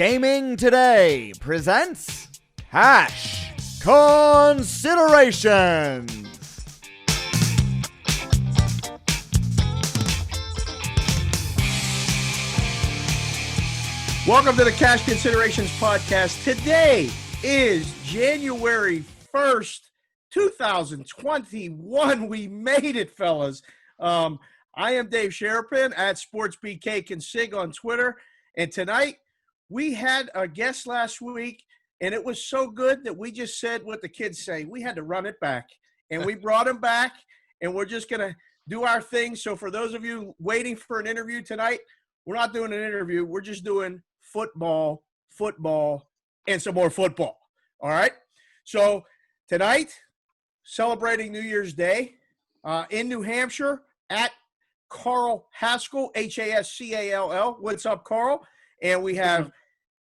Gaming Today presents Cash Considerations. Welcome to the Cash Considerations podcast. Today is January 1st, 2021. We made it, fellas. I am Dave Sherapin at SportsBK on Twitter. And tonight, we had a guest last week, and it was so good that we just said what the kids say. We had to run it back. And we brought him back, and we're just going to do our thing. So for those of you waiting for an interview tonight, we're not doing an interview. We're just doing football, and some more football. All right? So tonight, celebrating New Year's Day in New Hampshire at Carl Hascall, Hascall. What's up, Carl? And we have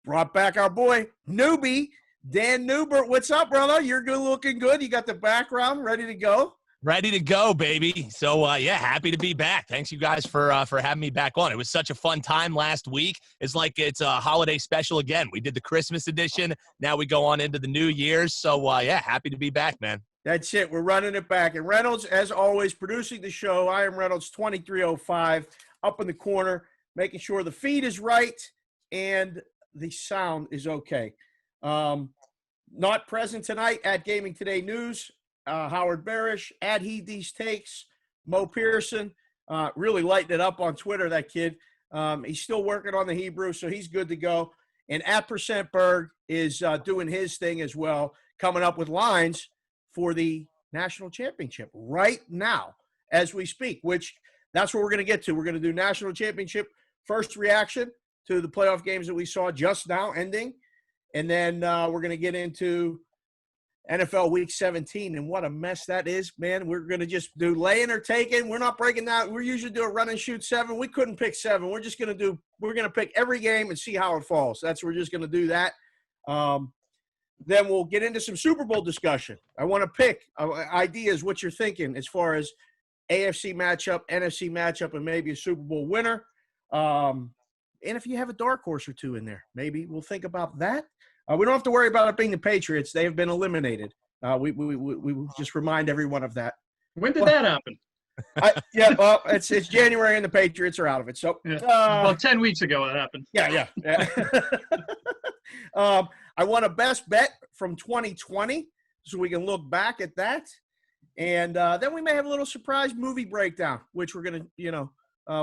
brought back our boy, newbie, Dan Neubert. What's up, brother? You're good, looking good. You got the background ready to go? Ready to go, baby. So, happy to be back. Thanks, you guys, for having me back on. It was such a fun time last week. It's like it's a holiday special again. We did the Christmas edition. Now we go on into the New Year's. So, happy to be back, man. That's it. We're running it back. And Reynolds, as always, producing the show. I am Reynolds 2305, up in the corner, making sure the feed is right and the sound is okay. Not present tonight at Gaming Today News. Howard Barish, Adhe These Takes, Mo Pearson, really lighting it up on Twitter, that kid. He's still working on the Hebrew, so he's good to go. And at %Berg is doing his thing as well, coming up with lines for the national championship right now as we speak, which that's what we're going to get to. We're going to do national championship first reaction to the playoff games that we saw just now ending. And then we're going to get into NFL Week 17, and what a mess that is, man. We're going to just do laying or taking. We're not breaking that. We usually do a run and shoot 7. We couldn't pick 7. We're going to pick every game and see how it falls. We're just going to do that. Then we'll get into some Super Bowl discussion. I want to pick ideas, what you're thinking as far as AFC matchup, NFC matchup, and maybe a Super Bowl winner. And if you have a dark horse or two in there, maybe we'll think about that. We don't have to worry about it being the Patriots. They have been eliminated. We just remind everyone of that. When did that happen? It's January and the Patriots are out of it. So about 10 weeks ago that happened. Yeah. I want a best bet from 2020 so we can look back at that. And then we may have a little surprise movie breakdown, which we're going to,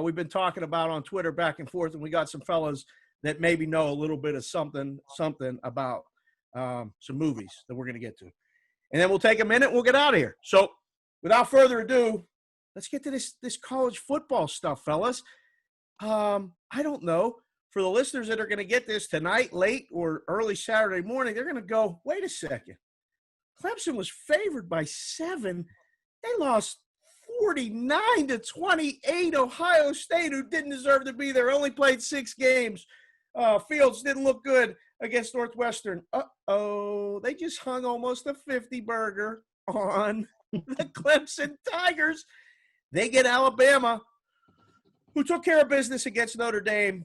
we've been talking about on Twitter back and forth, and we got some fellas that maybe know a little bit of something about some movies that we're going to get to. And then we'll take a minute and we'll get out of here. So without further ado, let's get to this college football stuff, fellas. I don't know. For the listeners that are going to get this tonight, late, or early Saturday morning, they're going to go, wait a second. Clemson was favored by 7. They lost 49-28. Ohio State, who didn't deserve to be there, only played 6 games. Fields didn't look good against Northwestern. They just hung almost a 50 burger on the Clemson Tigers. They get Alabama, who took care of business against Notre Dame,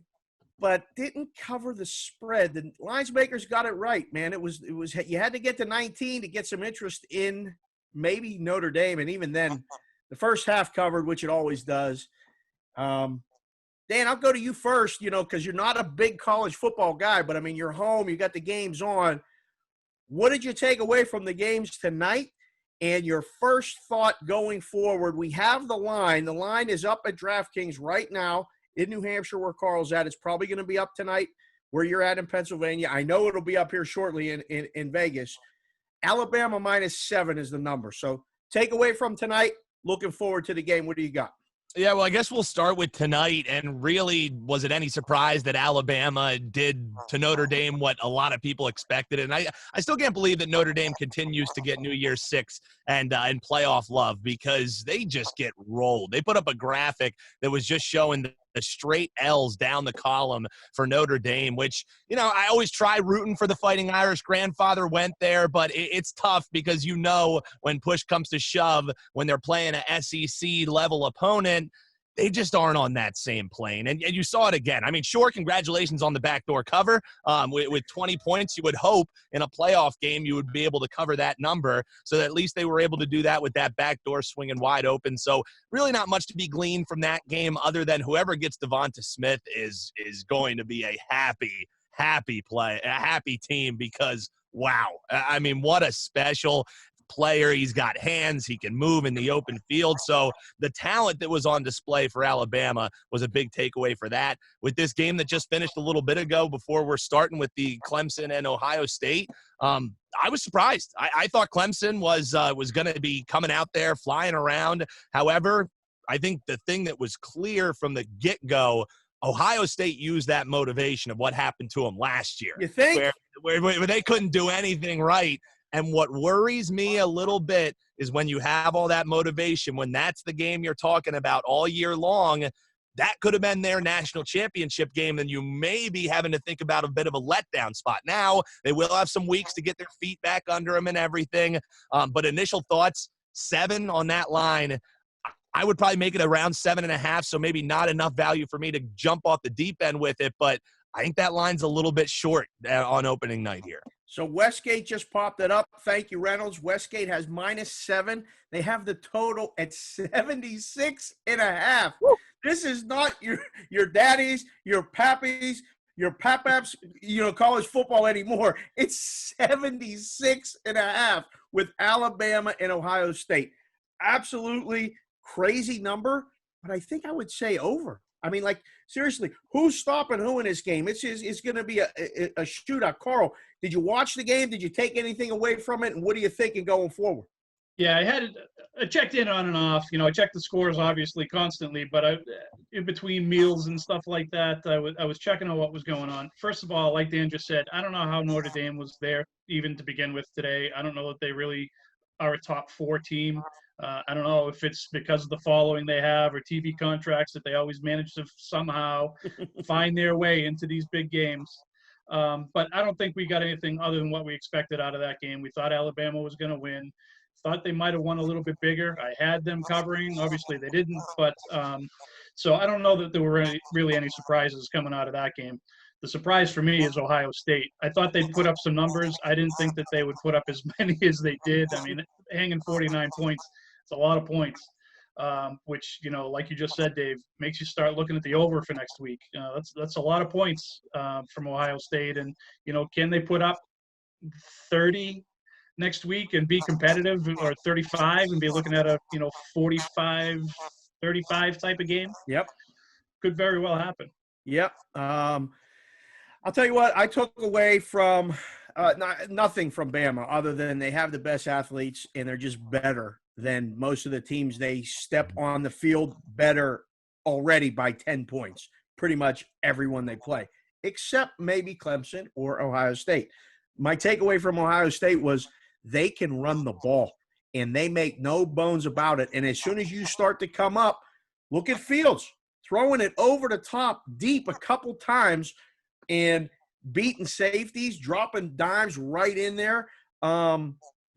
but didn't cover the spread. The lines makers got it right, man. It was you had to get to 19 to get some interest in maybe Notre Dame, and even then, the first half covered, which it always does. Dan, I'll go to you first, because you're not a big college football guy, but, I mean, you're home, you got the games on. What did you take away from the games tonight? And your first thought going forward? We have the line. The line is up at DraftKings right now in New Hampshire where Carl's at. It's probably going to be up tonight where you're at in Pennsylvania. I know it'll be up here shortly in Vegas. Alabama -7 is the number. So take away from tonight. Looking forward to the game. What do you got? Yeah, well, I guess we'll start with tonight. And really, was it any surprise that Alabama did to Notre Dame what a lot of people expected? And I still can't believe that Notre Dame continues to get New Year's 6 and playoff love, because they just get rolled. They put up a graphic that was just showing the straight L's down the column for Notre Dame, which, I always try rooting for the Fighting Irish. Grandfather went there, but it's tough because when push comes to shove, when they're playing an SEC-level opponent, they just aren't on that same plane. And you saw it again. I mean, sure, congratulations on the backdoor cover. With 20 points, you would hope in a playoff game you would be able to cover that number. So that at least they were able to do that with that backdoor swinging wide open. So really not much to be gleaned from that game other than whoever gets Devonta Smith is going to be a happy team because, wow, I mean, what a special player. He's got hands. He can move in the open field. So the talent that was on display for Alabama was a big takeaway for that. With this game that just finished a little bit ago before we're starting with the Clemson and Ohio State, I was surprised. I thought Clemson was going to be coming out there flying around. However, I think the thing that was clear from the get-go, Ohio State used that motivation of what happened to them last year. You think? Where they couldn't do anything right. And what worries me a little bit is when you have all that motivation, when that's the game you're talking about all year long, that could have been their national championship game, and you may be having to think about a bit of a letdown spot. Now, they will have some weeks to get their feet back under them and everything. But initial thoughts, 7 on that line. I would probably make it around 7.5, so maybe not enough value for me to jump off the deep end with it, but I think that line's a little bit short on opening night here. So Westgate just popped it up. Thank you, Reynolds. Westgate has -7. They have the total at 76.5. This is not your daddies, your pappies, your papaps, college football anymore. It's 76.5 with Alabama and Ohio State. Absolutely crazy number, but I think I would say over. I mean, like, seriously, who's stopping who in this game? It's going to be a shootout. Carl, did you watch the game? Did you take anything away from it? And what are you thinking going forward? Yeah, I checked in on and off. I checked the scores, obviously, constantly. But in between meals and stuff like that, I was checking on what was going on. First of all, like Dan just said, I don't know how Notre Dame was there even to begin with today. I don't know that they really are a top 4 team. I don't know if it's because of the following they have or TV contracts that they always manage to somehow find their way into these big games. But I don't think we got anything other than what we expected out of that game. We thought Alabama was going to win. Thought they might have won a little bit bigger. I had them covering. Obviously, they didn't. But so I don't know that there were really any surprises coming out of that game. The surprise for me is Ohio State. I thought they'd put up some numbers. I didn't think that they would put up as many as they did. I mean, hanging 49 points. It's a lot of points, which, like you just said, Dave, makes you start looking at the over for next week. That's a lot of points from Ohio State. And, can they put up 30 next week and be competitive, or 35 and be looking at a, 45-35 type of game? Yep. Could very well happen. Yep. I'll tell you what, I took away from nothing from Bama other than they have the best athletes and they're just better than most of the teams. They step on the field better already by 10 points, pretty much everyone they play, except maybe Clemson or Ohio State. My takeaway from Ohio State was they can run the ball, and they make no bones about it. And as soon as you start to come up, look at Fields throwing it over the top deep a couple times and beating safeties, dropping dimes right in there.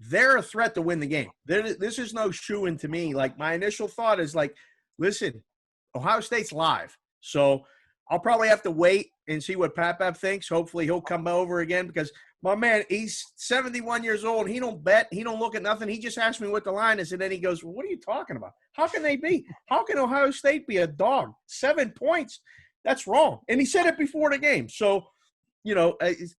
They're a threat to win the game. This is no shoo-in to me. Like, my initial thought is like, listen, Ohio State's live. So I'll probably have to wait and see what Papap thinks. Hopefully he'll come over again because my man, he's 71 years old. He don't bet. He don't look at nothing. He just asked me what the line is, and then he goes, well, what are you talking about? How can they be? How can Ohio State be a dog? 7 points? That's wrong. And he said it before the game. So,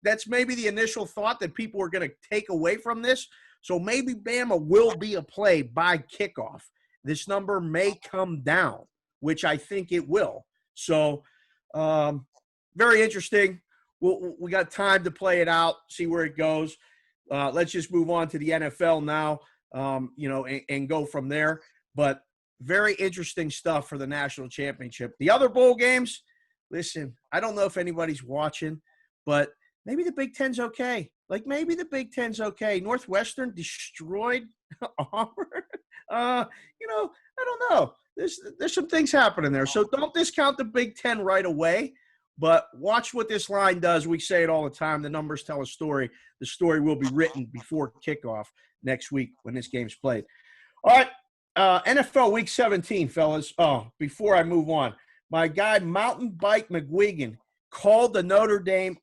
that's maybe the initial thought that people are going to take away from this. So maybe Bama will be a play by kickoff. This number may come down, which I think it will. So very interesting. We got time to play it out, see where it goes. Let's just move on to the NFL now, and go from there. But very interesting stuff for the national championship. The other bowl games, listen, I don't know if anybody's watching, but maybe the Big Ten's okay. Like, maybe the Big Ten's okay. Northwestern destroyed Auburn. I don't know. There's some things happening there. So don't discount the Big Ten right away, but watch what this line does. We say it all the time. The numbers tell a story. The story will be written before kickoff next week when this game's played. All right, NFL Week 17, fellas. Oh, before I move on, my guy Mountain Bike McGuigan called the Notre Dame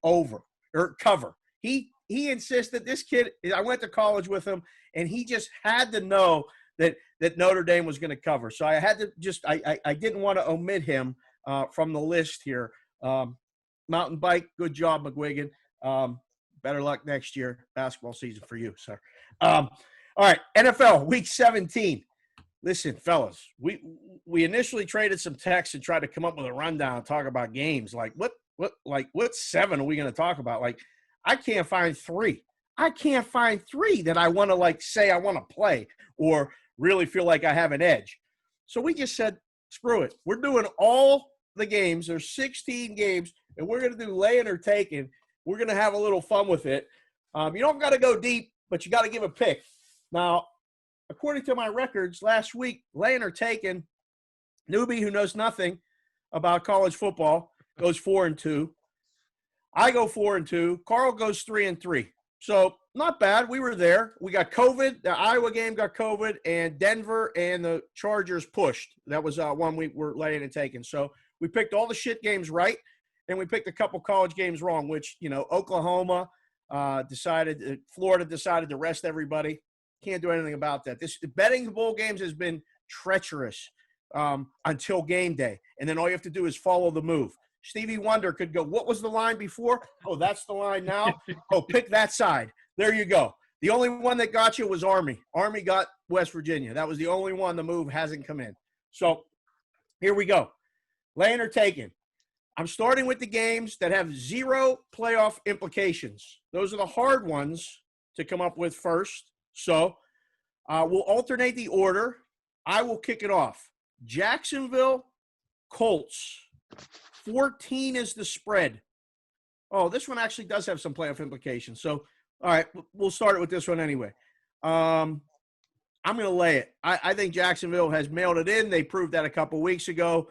cover. He insisted. This kid, I went to college with him, and he just had to know that Notre Dame was going to cover. So I had to I didn't want to omit him from the list here. Mountain Bike, good job, McGuigan. Better luck next year. Basketball season for you, sir. All right, NFL Week 17. Listen, fellas, we initially traded some texts and tried to come up with a rundown, talk about games. Like what 7 are we going to talk about? Like, I can't find 3. I can't find 3 that I want to say I want to play or really feel like I have an edge. So we just said, screw it. We're doing all the games. There's 16 games, and we're going to do laying or taking. We're going to have a little fun with it. You don't got to go deep, but you got to give a pick. Now, according to my records, last week, laying or taking, newbie who knows nothing about college football goes 4-2. I go 4-2. Carl goes 3-3. So not bad. We were there. We got COVID. The Iowa game got COVID, and Denver and the Chargers pushed. That was one we were laying and taking. So we picked all the shit games right, and we picked a couple college games wrong, which, Oklahoma decided, Florida decided to rest everybody. Can't do anything about that. This betting bowl games has been treacherous until game day, and then all you have to do is follow the move. Stevie Wonder could go, what was the line before? Oh, that's the line now? Oh, pick that side. There you go. The only one that got you was Army. Army got West Virginia. That was the only one the move hasn't come in. So here we go. Laying or taking. I'm starting with the games that have 0 playoff implications. Those are the hard ones to come up with first. So we'll alternate the order. I will kick it off. Jacksonville, Colts. 14 is the spread. Oh, this one actually does have some playoff implications. So, all right, we'll start it with this one anyway. I'm going to lay it. I think Jacksonville has mailed it in. They proved that a couple weeks ago,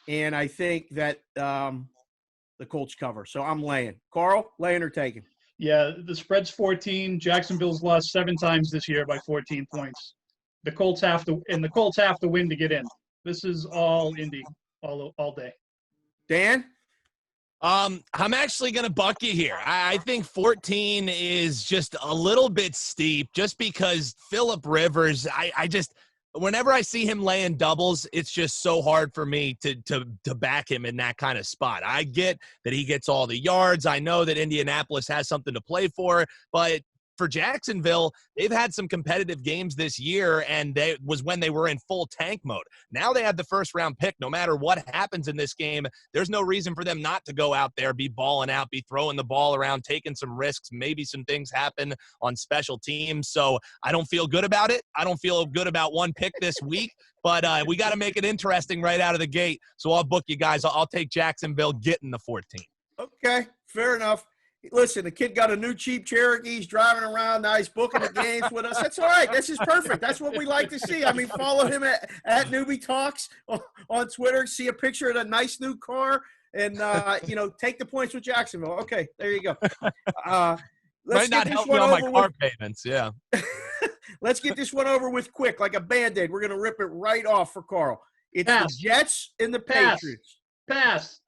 and I think that the Colts cover. So I'm laying. Carl, laying or taking? Yeah, the spread's 14. Jacksonville's lost 7 times this year by 14 points. The Colts have to win to get in. This is all Indy all day. Dan? I'm actually going to buck you here. I think 14 is just a little bit steep just because Phillip Rivers, whenever I see him laying doubles, it's just so hard for me to back him in that kind of spot. I get that he gets all the yards. I know that Indianapolis has something to play for, but for Jacksonville, they've had some competitive games this year, and was when they were in full tank mode. Now they have the first-round pick. No matter what happens in this game, there's no reason for them not to go out there, be balling out, be throwing the ball around, taking some risks. Maybe some things happen on special teams. So I don't feel good about it. I don't feel good about one pick this week, but we got to make it interesting right out of the gate. So I'll book you guys. I'll take Jacksonville getting the 14. Okay, fair enough. Listen, the kid got a new cheap Cherokee. He's driving around now. He's booking the games with us. That's all right. This is perfect. That's what we like to see. I mean, follow him at Newbie Talks on Twitter. See a picture of a nice new car and, take the points with Jacksonville. Okay, there you go. Might not help me on my car payments, yeah. Let's get this one over with quick, like a Band-Aid. We're going to rip it right off for Carl. It's the Jets and the Patriots. Pass.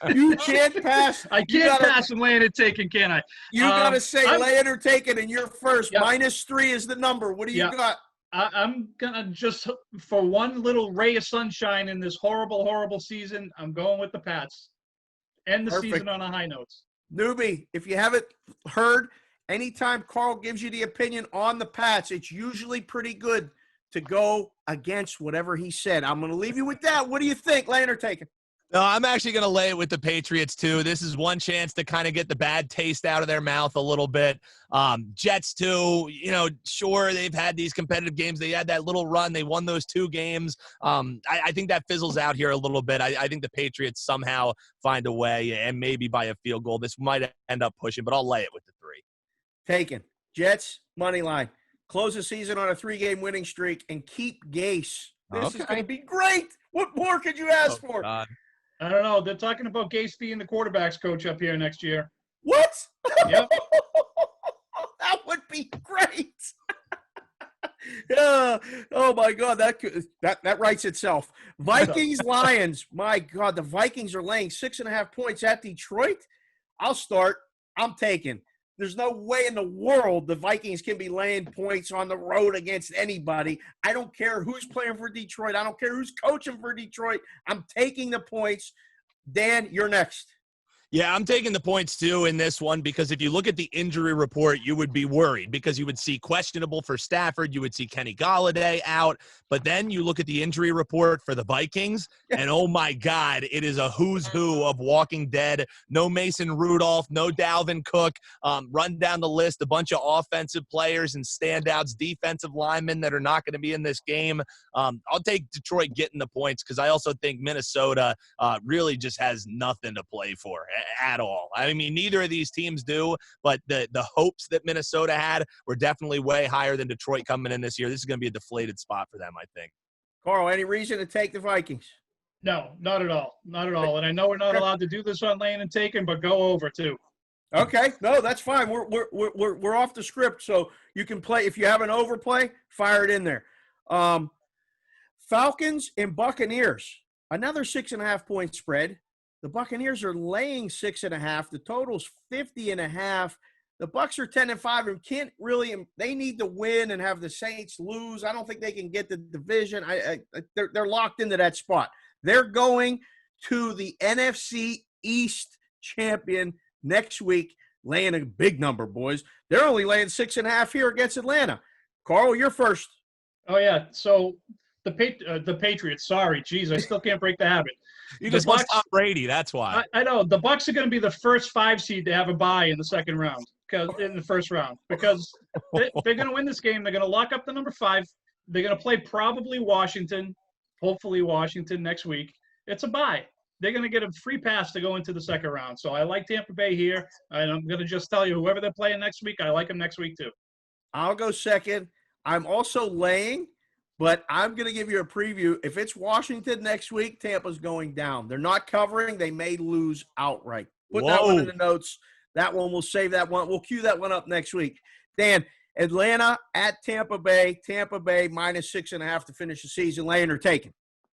You can't pass. I can't pass and laying and taking, can I? You got to say laying or taking, and you're first. Yep. -3 is the number. What do you got? I'm going to just, for one little ray of sunshine in this horrible, horrible season, I'm going with the Pats. End the season on a high note. Newbie, if you haven't heard, anytime Carl gives you the opinion on the Pats, it's usually pretty good to go against whatever he said. I'm going to leave you with that. What do you think, laying or taking? No, I'm actually going to lay it with the Patriots, too. This is one chance to kind of get the bad taste out of their mouth a little bit. Jets, too, sure, they've had these competitive games. They had that little run. They won those 2 games. I think that fizzles out here a little bit. I think the Patriots somehow find a way, and maybe by a field goal. This might end up pushing, but I'll lay it with the 3. Taken. Jets, money line. Close the season on a 3-game winning streak and keep Gase. This is going to be great. What more could you ask for? God. I don't know. They're talking about Gase being the quarterback's coach up here next year. What? Yep. That would be great. Yeah. Oh my God, that writes itself. Vikings Lions. My God, the Vikings are laying 6.5 points at Detroit. I'll start. I'm taking. There's no way in the world the Vikings can be laying points on the road against anybody. I don't care who's playing for Detroit. I don't care who's coaching for Detroit. I'm taking the points. Dan, you're next. Yeah, I'm taking the points too in this one because if you look at the injury report, you would be worried because you would see questionable for Stafford. You would see Kenny Golladay out. But then you look at the injury report for the Vikings, and oh my God, it is a who's who of Walking Dead. No Mason Rudolph, no Dalvin Cook. Run down the list, a bunch of offensive players and standouts, defensive linemen that are not going to be in this game. I'll take Detroit getting the points because I also think Minnesota really just has nothing to play for at all. I mean, neither of these teams do, but the hopes that Minnesota had were definitely way higher than Detroit coming in this year. This is going to be a deflated spot for them, I think. Carl, any reason to take the Vikings? No, not at all. Not at all. And I know we're not allowed to do this on laying and taking, but go over too. Okay, no, that's fine. We're off the script, so you can play. If you have an overplay, fire it in there. Falcons and Buccaneers, another 6.5 point spread. The Buccaneers are laying 6.5. The total's 50.5. The Bucs are 10-5 and can't really. They need to win and have the Saints lose. I don't think they can get the division. They're locked into that spot. They're going to the NFC East champion next week, laying a big number, boys. They're only laying 6.5 here against Atlanta. Carl, you're first. Oh yeah. So the Patriots. Sorry, geez, I still can't break the habit. You just want Tom Brady, that's why. I know the Bucs are going to be the first 5 seed to have a bye in the second round, in the first round, because they're going to win this game. They're going to lock up the number 5. They're going to play probably Washington, hopefully Washington next week. It's a bye. They're going to get a free pass to go into the second round. So I like Tampa Bay here, and I'm going to just tell you, whoever they're playing next week, I like them next week too. I'll go second. I'm also laying. But I'm going to give you a preview. If it's Washington next week, Tampa's going down. They're not covering. They may lose outright. Put that one in the notes. That one, we'll save that one. We'll cue that one up next week. Dan, Atlanta at Tampa Bay. Tampa Bay minus 6.5 to finish the season. Laying or taking?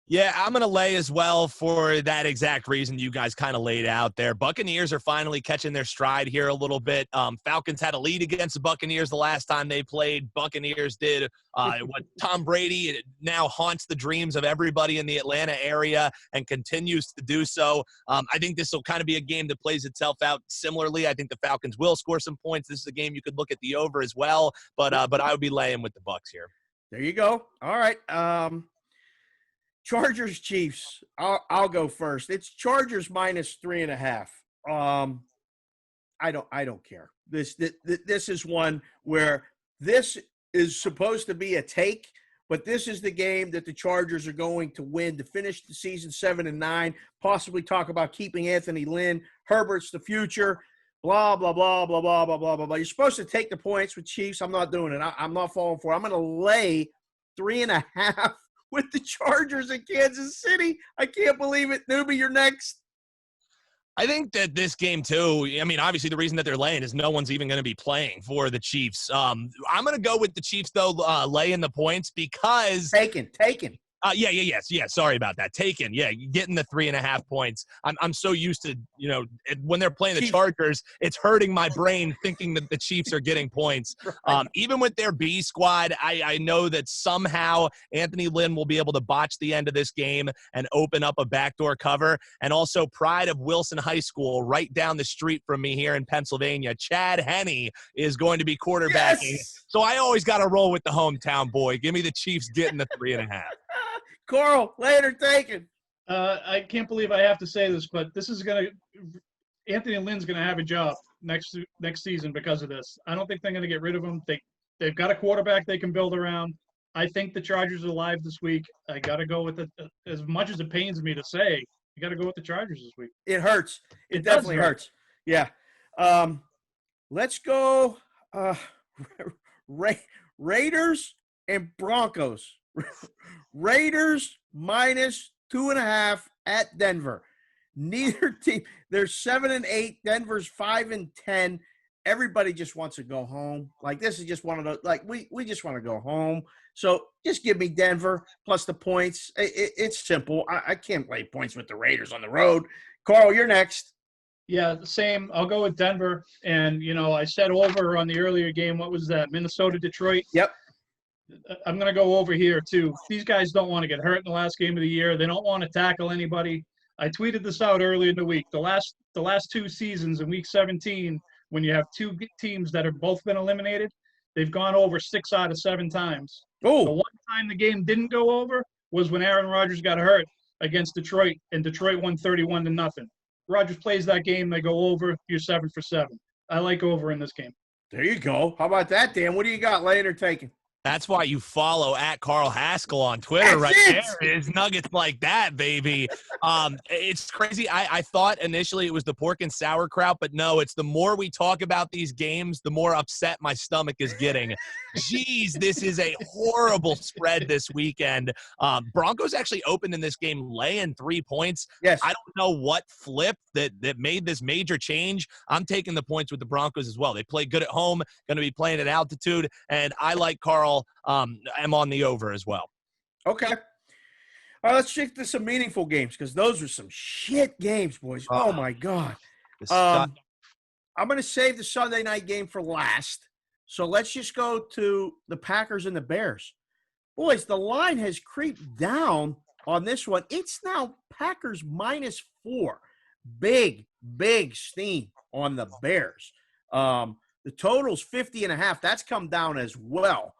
Yeah, I'm going to lay as well for that exact reason you guys kind of laid out there. Buccaneers are finally catching their stride here a little bit. Falcons had a lead against the Buccaneers the last time they played. Buccaneers did what Tom Brady now haunts the dreams of everybody in the Atlanta area and continues to do so. I think this will kind of be a game that plays itself out similarly. I think the Falcons will score some points. This is a game you could look at the over as well, but I would be laying with the Bucs here. There you go. All right. Chargers Chiefs. I'll go first. It's Chargers minus 3.5. I don't care. This is one where this is supposed to be a take, but this is the game that the Chargers are going to win to finish the season 7-9. Possibly talk about keeping Anthony Lynn. Herbert's the future. Blah blah blah blah blah blah blah blah. You're supposed to take the points with Chiefs. I'm not doing it. I'm not falling for it. I'm going to lay 3.5. with the Chargers in Kansas City. I can't believe it. Newbie, you're next. I think that this game, too, I mean, obviously the reason that they're laying is no one's even going to be playing for the Chiefs. I'm going to go with the Chiefs, though, laying the points because – Taken. Yeah. Sorry about that. Taken. Yeah, getting the 3.5 points. I'm so used to, when they're playing the Chargers, it's hurting my brain thinking that the Chiefs are getting points. Right. Even with their B squad, I know that somehow Anthony Lynn will be able to botch the end of this game and open up a backdoor cover. And also pride of Wilson High School right down the street from me here in Pennsylvania, Chad Henne is going to be quarterbacking. Yes! So I always got to roll with the hometown boy. Give me the Chiefs getting the 3.5. Carl, later taken. I can't believe I have to say this, but this is Anthony Lynn's going to have a job next season because of this. I don't think they're going to get rid of him. They've got a quarterback they can build around. I think the Chargers are live this week. I got to go with it. As much as it pains me to say, you got to go with the Chargers this week. It hurts. It definitely hurts. Yeah. Let's go Raiders and Broncos. Raiders minus 2.5 at Denver. Neither team. They're 7-8. Denver's 5-10. everybody just wants to go home. Like, this is just one of those, like, we just want to go home. So just give me Denver plus the points. It's simple. I can't lay points with the Raiders on the road. Carl, you're next. Yeah, same. I'll go with Denver. And, I said over on the earlier game. What was that? Minnesota-Detroit? Yep. I'm going to go over here, too. These guys don't want to get hurt in the last game of the year. They don't want to tackle anybody. I tweeted this out earlier in the week. The last 2 seasons in Week 17, when you have 2 teams that have both been eliminated, they've gone over 6 out of 7 times. Oh. The one time the game didn't go over was when Aaron Rodgers got hurt against Detroit, and Detroit won 31-0. Rodgers plays that game, they go over, you're 7 for 7. I like over in this game. There you go. How about that, Dan? What do you got, laying or taking? That's why you follow at Carl Hascall on Twitter. That's There is nuggets like that, baby. It's crazy. I thought initially it was the pork and sauerkraut, but no, it's the more we talk about these games, the more upset my stomach is getting. Jeez, this is a horrible spread this weekend. Broncos actually opened in this game laying 3 points. Yes. I don't know what flipped that made this major change. I'm taking the points with the Broncos as well. They play good at home, going to be playing at altitude, and I like Carl. I'm on the over as well. Okay. All right, let's shift to some meaningful games because those are some shit games, boys. Oh, my God. I'm going to save the Sunday night game for last. So let's just go to the Packers and the Bears. Boys, the line has creeped down on this one. It's now Packers -4. Big steam on the Bears. The total's 50.5. That's come down as well.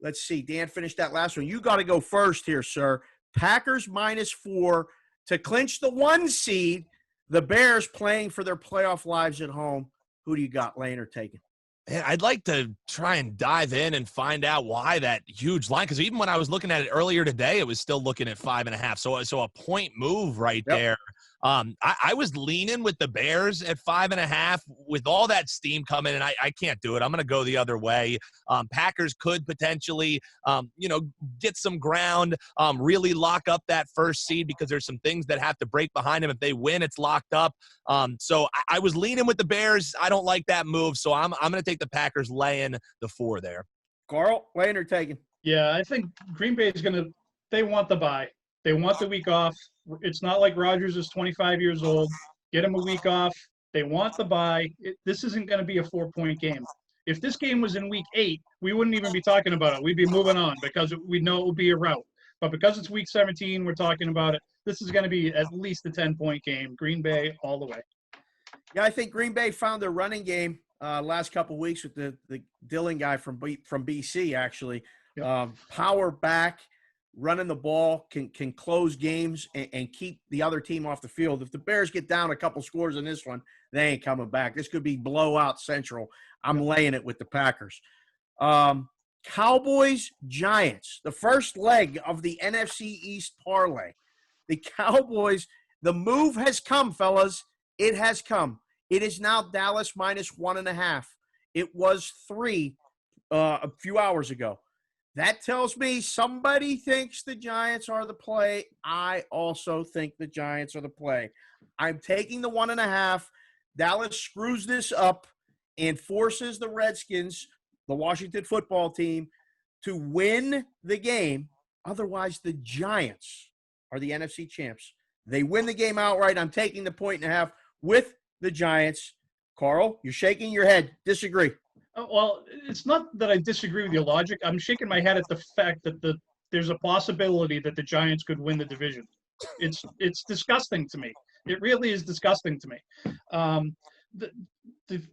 Let's see. Dan finished that last one. You got to go first here, sir. Packers -4 to clinch the 1 seed. The Bears playing for their playoff lives at home. Who do you got, laying or taking? Man, I'd like to try and dive in and find out why that huge line. Because even when I was looking at it earlier today, it was still looking at 5.5. So a point move right there. I was leaning with the Bears at 5.5 with all that steam coming, and I can't do it. I'm going to go the other way. Packers could potentially, get some ground, really lock up that first seed because there's some things that have to break behind them. If they win, it's locked up. So I was leaning with the Bears. I don't like that move, so I'm going to take the Packers laying the 4 there. Carl, laying or taking? Yeah, I think Green Bay is they want the bye. They want the week off. It's not like Rodgers is 25 years old. Get him a week off. They want the bye. This isn't going to be a 4-point game. If this game was in week 8, we wouldn't even be talking about it. We'd be moving on because we know it would be a rout. But because it's week 17, we're talking about it. This is going to be at least a 10-point game. Green Bay all the way. Yeah, I think Green Bay found their running game last couple of weeks with the Dillon guy from BC, actually. Yep. Power back. Running the ball can close games and keep the other team off the field. If the Bears get down a couple scores in this one, they ain't coming back. This could be blowout central. I'm laying it with the Packers. Cowboys, Giants, the first leg of the NFC East parlay. The Cowboys, the move has come, fellas. It has come. It is now Dallas -1.5. It was 3 a few hours ago. That tells me somebody thinks the Giants are the play. I also think the Giants are the play. I'm taking the 1.5. Dallas screws this up and forces the Redskins, the Washington football team, to win the game. Otherwise, the Giants are the NFC champs. They win the game outright. I'm taking the 1.5 with the Giants. Carl, you're shaking your head. Disagree. Well, it's not that I disagree with your logic. I'm shaking my head at the fact that there's a possibility that the Giants could win the division. It's disgusting to me. It really is disgusting to me.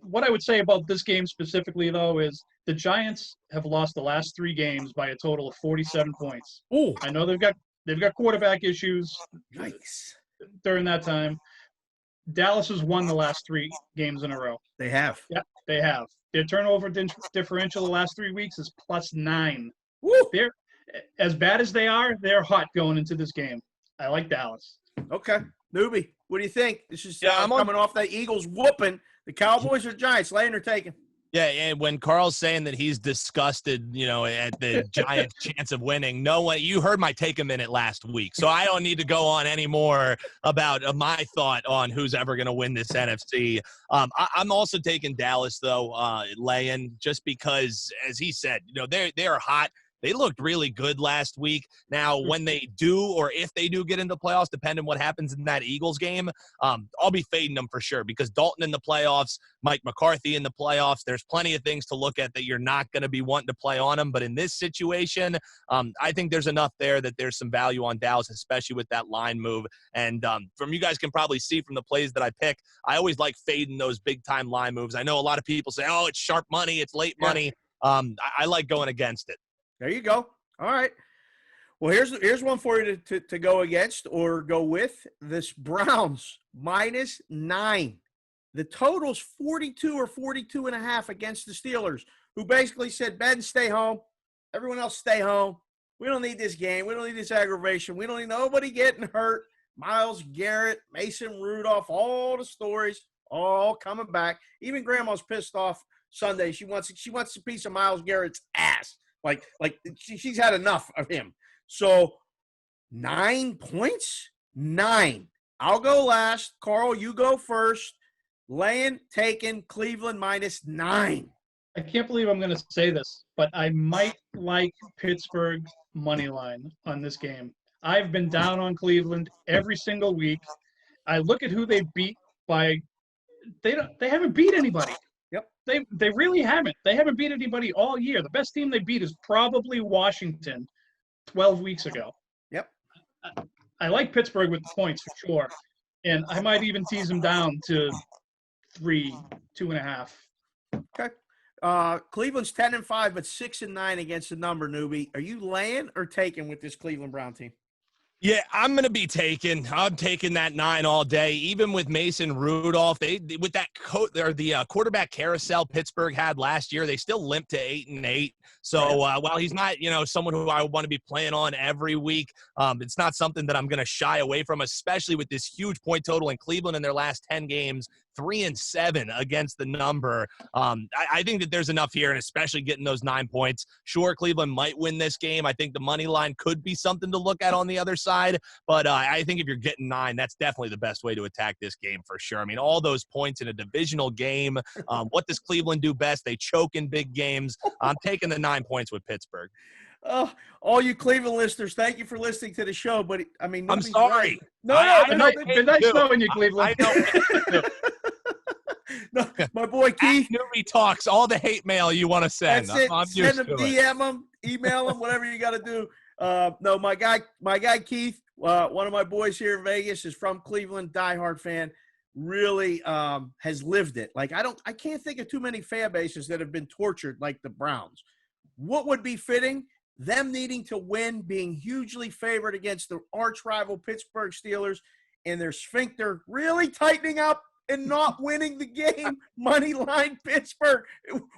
What I would say about this game specifically, though, is the Giants have lost the last 3 games by a total of 47 points. Oh, I know they've got quarterback issues during that time. Dallas has won the last 3 games in a row. They have. Yep, they have. Their turnover differential the last 3 weeks is +9. Woo! They're as bad as they are. They're hot going into this game. I like Dallas. Okay, Newbie, what do you think? This is I'm coming off that Eagles whooping. The Cowboys or Giants, laying or taking? Yeah, and when Carl's saying that he's disgusted, at the Giants' chance of winning, no one. You heard my take a minute last week, so I don't need to go on anymore about my thought on who's ever going to win this NFC. I'm also taking Dallas though, laying, just because, as he said, they're hot. They looked really good last week. Now, when they do, or if they do get into the playoffs, depending on what happens in that Eagles game, I'll be fading them for sure, because Dalton in the playoffs, Mike McCarthy in the playoffs, there's plenty of things to look at that you're not going to be wanting to play on them. But in this situation, I think there's enough there that there's some value on Dallas, especially with that line move. And from you guys can probably see from the plays that I pick, I always like fading those big-time line moves. I know a lot of people say, oh, it's sharp money, it's late money. I like going against it. There you go. All right. Well, here's one for you to go against or go with. This Browns -9. The total's 42 or 42.5 against the Steelers, who basically said, Ben, stay home. Everyone else stay home. We don't need this game. We don't need this aggravation. We don't need nobody getting hurt. Myles Garrett, Mason Rudolph, all the stories, all coming back. Even Grandma's pissed off Sunday. She wants a piece of Myles Garrett's ass. Like she's had enough of him. So 9 points? 9. I'll go last. Carl, you go first. Laying, taken, Cleveland -9. I can't believe I'm going to say this, but I might like Pittsburgh money line on this game. I've been down on Cleveland every single week. I look at who they beat by – they haven't beat anybody. They really haven't. They haven't beat anybody all year. The best team they beat is probably Washington 12 weeks ago. Yep. I like Pittsburgh with the points for sure. And I might even tease them down to 3, 2.5. Okay. Cleveland's 10-5, but 6-9 against the number, newbie. Are you laying or taking with this Cleveland Brown team? Yeah, I'm going to be taking. I'm taking that 9 all day. Even with Mason Rudolph, with that the quarterback carousel Pittsburgh had last year, they still limped to 8-8. So while he's not, someone who I want to be playing on every week, it's not something that I'm going to shy away from, especially with this huge point total in Cleveland in their last 10 games. 3-7 against the number. I think that there's enough here, and especially getting those 9 points. Sure, Cleveland might win this game. I think the money line could be something to look at on the other side, but I think if you're getting 9, that's definitely the best way to attack this game for sure. I mean, all those points in a divisional game. What does Cleveland do best? They choke in big games. I'm taking the 9 points with Pittsburgh. All you Cleveland listeners, thank you for listening to the show. But I mean, I'm sorry. Right. It's been nice knowing you, Cleveland. I know. No, my boy Keith. Newbie talks all the hate mail you want to send. That's it. I'm Send him, used to DM him, email him, whatever you got to do. No, my guy Keith, one of my boys here in Vegas, is from Cleveland, diehard fan. Really has lived it. Like I can't think of too many fan bases that have been tortured like the Browns. What would be fitting? Them needing to win, being hugely favored against the arch rival Pittsburgh Steelers, and their sphincter really tightening up and not winning the game. Money line Pittsburgh.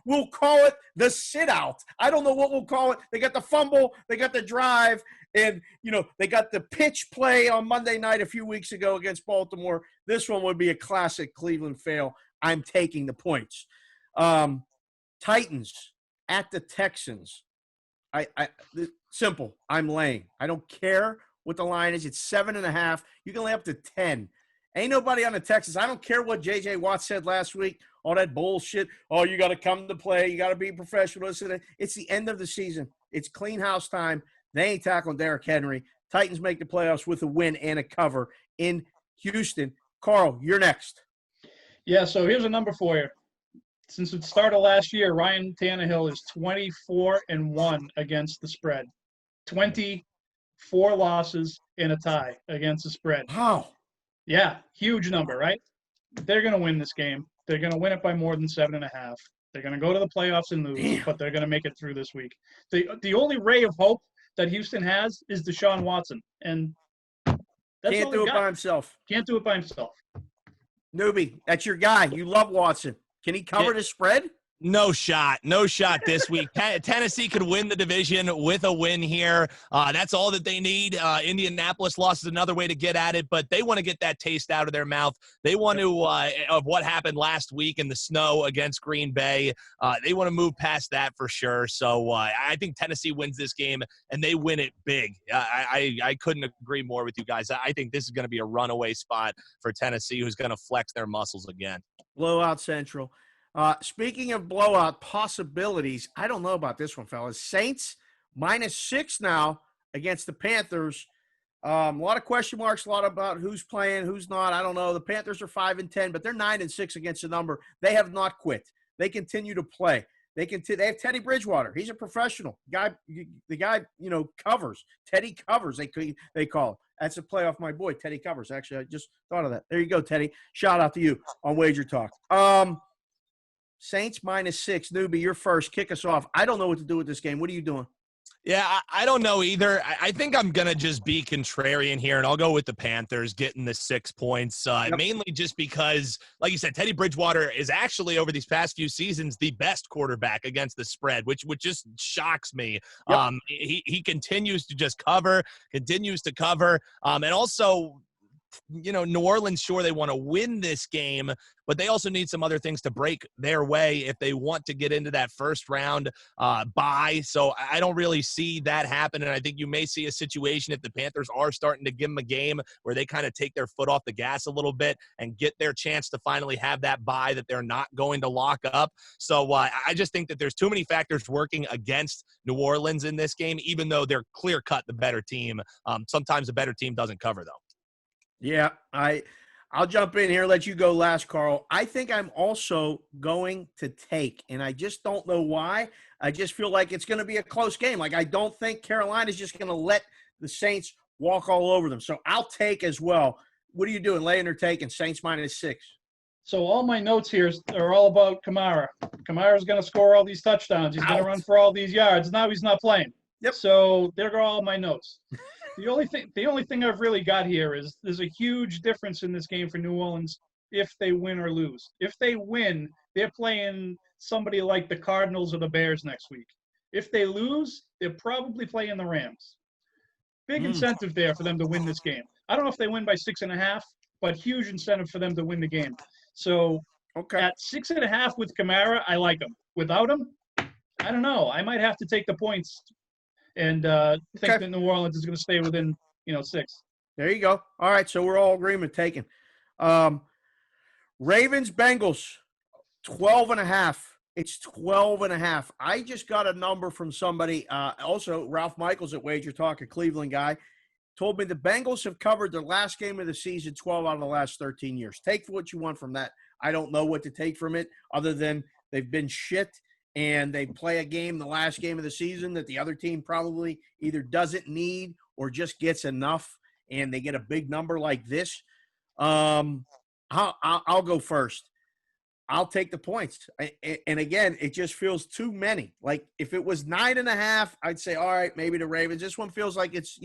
We'll call it the sit out. I don't know what we'll call it. They got the fumble, they got the drive, and they got the pitch play on Monday night a few weeks ago against Baltimore. This one would be a classic Cleveland fail. I'm taking the points. Titans at the Texans. Simple. I'm laying. I don't care what the line is. It's 7.5. You can lay up to 10. Ain't nobody on the Texans. I don't care what J.J. Watt said last week. All that bullshit. Oh, you got to come to play. You got to be professional. It's the end of the season. It's clean house time. They ain't tackling Derrick Henry. Titans make the playoffs with a win and a cover in Houston. Carl, you're next. Yeah, so here's a number for you. Since the start of last year, Ryan Tannehill is 24-1 against the spread. 24 losses and a tie against the spread. Wow. Yeah, huge number, right? They're going to win this game. They're going to win it by more than 7.5. They're going to go to the playoffs and lose, but they're going to make it through this week. The only ray of hope that Houston has is Deshaun Watson, and that's Can't do it by himself. Can't do it by himself. Newbie, that's your guy. You love Watson. Can he cover the spread? No shot. No shot this week. Tennessee could win the division with a win here. That's all that they need. Indianapolis lost is another way to get at it, but they want to get that taste out of their mouth. They want to, of what happened last week in the snow against Green Bay. They want to move past that for sure. So I think Tennessee wins this game, and they win it big. I couldn't agree more with you guys. I think this is going to be a runaway spot for Tennessee, who's going to flex their muscles again. Blowout Central. Speaking of blowout possibilities, I don't know about this one, fellas. Saints -6 now against the Panthers. A lot of question marks, a lot about who's playing, who's not. I don't know. The Panthers are 5-10, but they're 9-6 against the number. They have not quit. They continue to play. They have Teddy Bridgewater. He's a professional guy. The guy, covers. Teddy covers. They call him. That's a play off my boy, Teddy Covers. Actually, I just thought of that. There you go, Teddy. Shout out to you on Wager Talk. Saints -6. Newbie, you're first. Kick us off. I don't know what to do with this game. What are you doing? Yeah, I don't know either. I think I'm going to just be contrarian here, and I'll go with the Panthers getting the 6 points, mainly just because, like you said, Teddy Bridgewater is actually, over these past few seasons, the best quarterback against the spread, which just shocks me. Yep. He continues to just cover, and also – New Orleans, sure, they want to win this game, but they also need some other things to break their way if they want to get into that first round bye. So I don't really see that happen, and I think you may see a situation if the Panthers are starting to give them a game where they kind of take their foot off the gas a little bit and get their chance to finally have that bye that they're not going to lock up. So I just think that there's too many factors working against New Orleans in this game, even though they're clear-cut the better team. Sometimes the better team doesn't cover, though. Yeah, I'll jump in here, let you go last, Carl. I think I'm also going to take, and I just don't know why. I just feel like it's going to be a close game. Like, I don't think Carolina's just going to let the Saints walk all over them. So I'll take as well. What are you doing, laying or taking? Saints -6. So all my notes here are all about Kamara. Kamara's going to score all these touchdowns. He's going to run for all these yards. Now he's not playing. Yep. So there go all my notes. The only thing I've really got here is there's a huge difference in this game for New Orleans if they win or lose. If they win, they're playing somebody like the Cardinals or the Bears next week. If they lose, they're probably playing the Rams. Big incentive there for them to win this game. I don't know if they win by 6.5, but huge incentive for them to win the game. So at 6.5 with Kamara, I like him. Without him, I don't know. I might have to take the points and think that New Orleans is going to stay within, 6. There you go. All right, so we're all agreement taken. Ravens, Bengals, 12.5. It's 12.5. I just got a number from somebody, also Ralph Michaels at Wager Talk, a Cleveland guy, told me the Bengals have covered their last game of the season 12 out of the last 13 years. Take what you want from that. I don't know what to take from it other than they've been shit. And they play a game, the last game of the season, that the other team probably either doesn't need or just gets enough, and they get a big number like this. I'll go first. I'll take the points. And again, it just feels too many. Like, if it was 9.5, I'd say, all right, maybe the Ravens. This one feels like it's,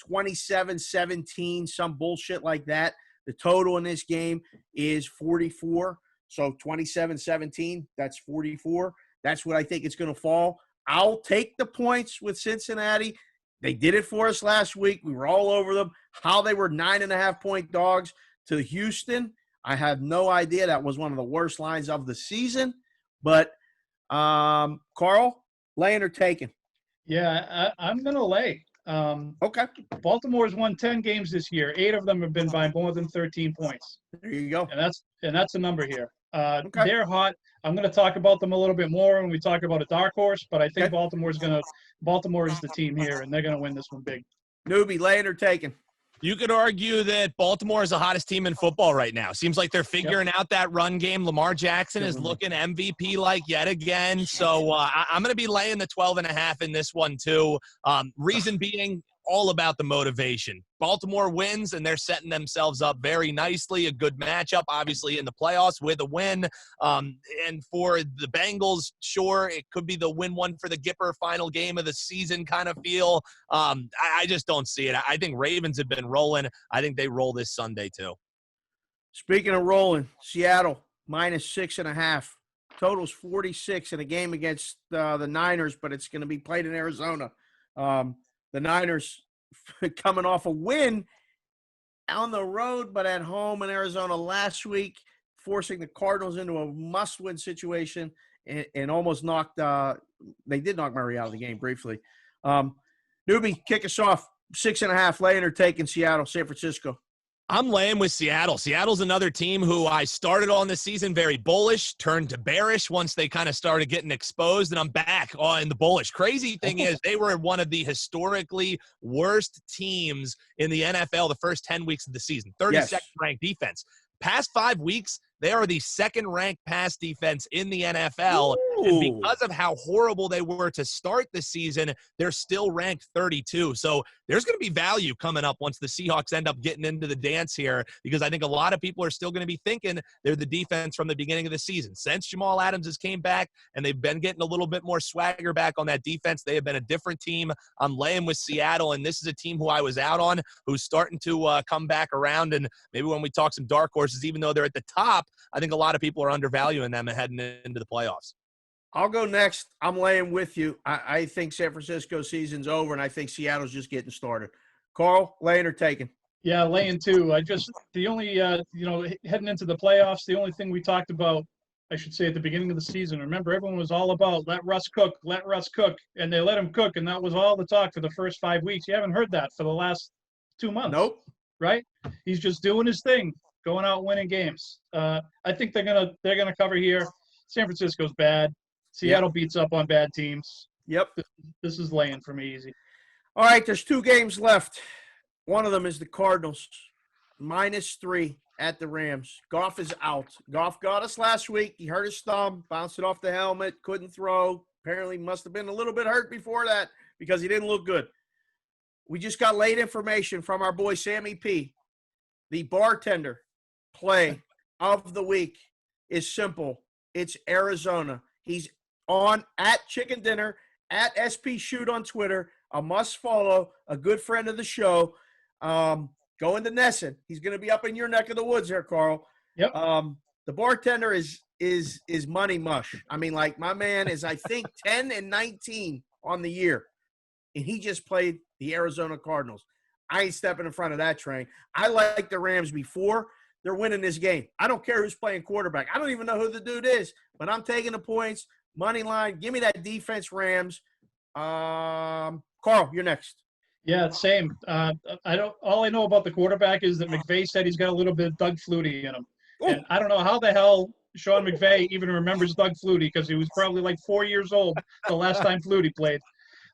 27-17, some bullshit like that. The total in this game is 44. So 27-17, that's 44. That's what I think it's going to fall. I'll take the points with Cincinnati. They did it for us last week. We were all over them. How they were 9.5-point dogs to Houston, I have no idea. That was one of the worst lines of the season. But, Carl, laying or taking? Yeah, I'm going to lay. Okay. Baltimore's won 10 games this year. 8 of them have been by more than 13 points. There you go. And that's the number here. They're hot. I'm going to talk about them a little bit more when we talk about a dark horse, but I think Baltimore is the team here, and they're going to win this one big. Newbie, laying or taking? You could argue that Baltimore is the hottest team in football right now. Seems like they're figuring out that run game. Lamar Jackson is looking MVP-like yet again. So I'm going to be laying the 12.5 in this one too. Reason being, all about the motivation. Baltimore wins, and they're setting themselves up very nicely. A good matchup, obviously, in the playoffs with a win. And for the Bengals, sure, it could be the win one for the Gipper final game of the season kind of feel. I just don't see it. I think Ravens have been rolling. I think they roll this Sunday, too. Speaking of rolling, Seattle, -6.5 Total's 46 in a game against the Niners, but it's going to be played in Arizona. The Niners coming off a win on the road, but at home in Arizona last week, forcing the Cardinals into a must-win situation and almost knocked they did knock Murray out of the game briefly. Newbie, kick us off. 6.5, laying or taking Seattle, San Francisco. I'm laying with Seattle. Seattle's another team who I started on the season very bullish, turned to bearish once they kind of started getting exposed, and I'm back in the bullish. Crazy thing is they were one of the historically worst teams in the NFL the first 10 weeks of the season, 32nd ranked defense. Past 5 weeks, they are the second-ranked pass defense in the NFL. Ooh. And because of how horrible they were to start the season, they're still ranked 32. So there's going to be value coming up once the Seahawks end up getting into the dance here, because I think a lot of people are still going to be thinking they're the defense from the beginning of the season. Since Jamal Adams has came back and they've been getting a little bit more swagger back on that defense, they have been a different team. I'm laying with Seattle, and this is a team who I was out on who's starting to come back around. And maybe when we talk some dark horses, even though they're at the top, I think a lot of people are undervaluing them and heading into the playoffs. I'll go next. I'm laying with you. I think San Francisco season's over, and I think Seattle's just getting started. Carl, laying or taking? Yeah, laying too. The only, heading into the playoffs, the only thing we talked about, I should say, at the beginning of the season, remember, everyone was all about let Russ cook, and they let him cook, and that was all the talk for the first 5 weeks. You haven't heard that for the last 2 months. Nope. Right? He's just doing his thing, going out winning games. I think they're gonna cover here. San Francisco's bad. Seattle beats up on bad teams. Yep. This is laying for me easy. All right, there's 2 games left. One of them is the Cardinals, -3 at the Rams. Goff is out. Goff got us last week. He hurt his thumb, bounced it off the helmet, couldn't throw. Apparently must have been a little bit hurt before that because he didn't look good. We just got late information from our boy Sammy P. The bartender play of the week is simple. It's Arizona. He's on at Chicken Dinner, at SP Shoot on Twitter, a must follow, a good friend of the show. Going to Nesson. He's going to be up in your neck of the woods there, Carl. Yep. The bartender is money mush. I mean, like, my man is, I think, 10-19 on the year, and he just played the Arizona Cardinals. I ain't stepping in front of that train. I like the Rams before. They're winning this game. I don't care who's playing quarterback. I don't even know who the dude is, but I'm taking the points. Money line. Give me that defense, Rams. Carl, you're next. Yeah, same. All I know about the quarterback is that McVay said he's got a little bit of Doug Flutie in him. Ooh. And I don't know how the hell Sean McVay even remembers Doug Flutie, because he was probably like 4 years old the last time Flutie played.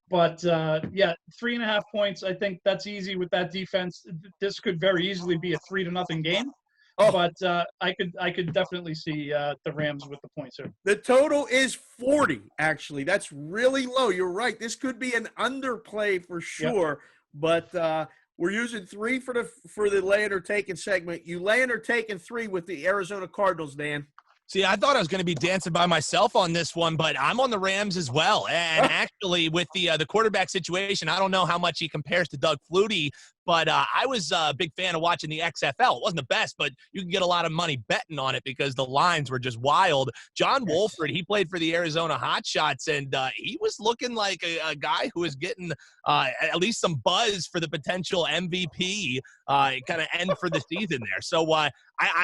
But, 3.5 points, I think that's easy with that defense. This could very easily be a 3-0 game. Oh. But I could definitely see the Rams with the points here. The total is 40, actually. That's really low. You're right. This could be an underplay for sure. Yep. But we're using 3 for the laying or taking segment. You laying or taking 3 with the Arizona Cardinals, Dan? See, I thought I was going to be dancing by myself on this one, but I'm on the Rams as well. And actually, with the quarterback situation, I don't know how much he compares to Doug Flutie, but I was a big fan of watching the XFL. It wasn't the best, but you can get a lot of money betting on it because the lines were just wild. John Wolford, he played for the Arizona Hotshots, and he was looking like a guy who was getting at least some buzz for the potential MVP kind of end for the season there. So I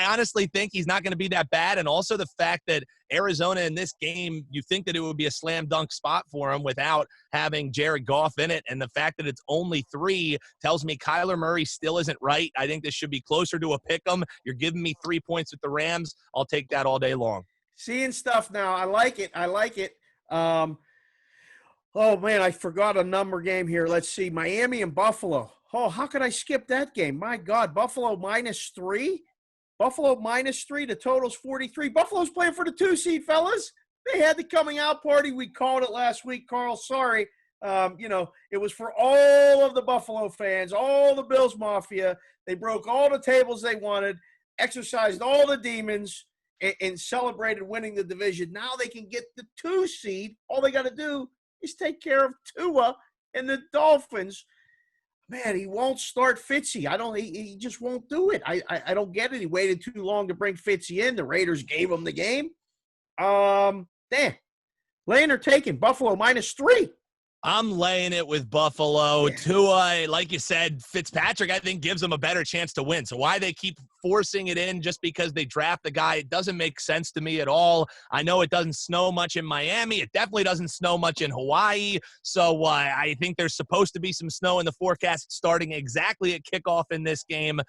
honestly think he's not going to be that bad. And also the fact that Arizona in this game, you think that it would be a slam dunk spot for him without having Jared Goff in it. And the fact that it's only 3 tells me Kyler Murray still isn't right. I think this should be closer to a pick 'em. You're giving me 3 points with the Rams. I'll take that all day long. Seeing stuff now. I like it. Oh, man, I forgot a number game here. Let's see. Miami and Buffalo. Oh, how could I skip that game? My God. Buffalo -3? Buffalo -3. The total's 43. Buffalo's playing for the 2 seed, fellas. They had the coming out party. We called it last week, Carl. Sorry. It was for all of the Buffalo fans, all the Bills Mafia. They broke all the tables they wanted, exercised all the demons, and celebrated winning the division. Now they can get the 2 seed. All they got to do is take care of Tua and the Dolphins. Man, he won't start Fitzy. He just won't do it. I don't get it. He waited too long to bring Fitzy in. The Raiders gave him the game. Damn. Laying or taking? Buffalo -3. I'm laying it with Buffalo. Yeah. Tua, like you said, Fitzpatrick, I think, gives them a better chance to win. So why they keep forcing it in just because they draft the guy, it doesn't make sense to me at all. I know it doesn't snow much in Miami. It definitely doesn't snow much in Hawaii. So I think there's supposed to be some snow in the forecast starting exactly at kickoff in this game.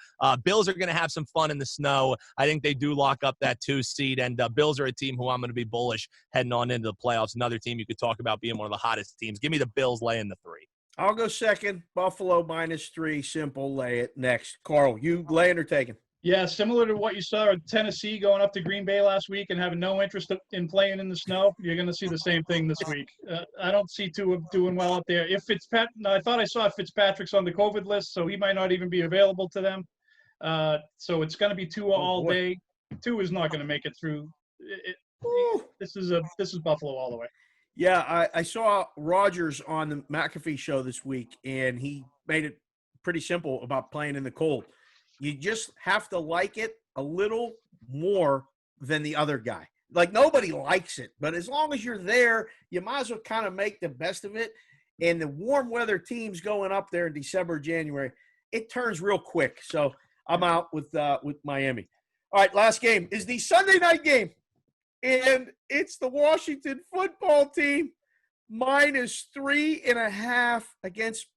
Bills are going to have some fun in the snow. I think they do lock up that 2 seed, and Bills are a team who I'm going to be bullish heading on into the playoffs. Another team you could talk about being one of the hottest teams. Give me the Bills laying the 3. I'll go second. Buffalo -3. Simple. Lay it. Next. Carl, you laying or taking? Yeah, similar to what you saw at Tennessee going up to Green Bay last week and having no interest in playing in the snow. You're going to see the same thing this week. I don't see Tua doing well up there. I thought I saw Fitzpatrick's on the COVID list, so he might not even be available to them. So it's going to be Tua all day. Tua is not going to make it through. This is Buffalo all the way. Yeah, I saw Rogers on the McAfee show this week, and he made it pretty simple about playing in the cold. You just have to like it a little more than the other guy. Like, nobody likes it, but as long as you're there, you might as well kind of make the best of it. And the warm weather teams going up there in December, January, it turns real quick. So I'm out with Miami. All right, last game is the Sunday night game. And it's the Washington football team -3.5 against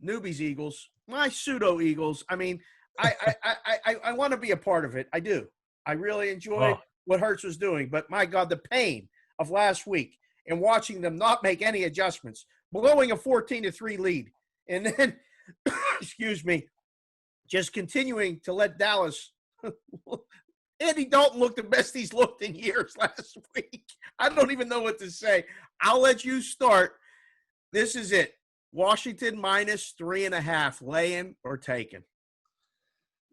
newbies Eagles, my pseudo Eagles. I mean, I want to be a part of it. I do. I really enjoy what Hurts was doing. But, my God, the pain of last week and watching them not make any adjustments, blowing a 14-3 lead, and then, excuse me, just continuing to let Dallas – Andy Dalton looked the best he's looked in years last week. I don't even know what to say. I'll let you start. This is it. Washington -3.5, laying or taking.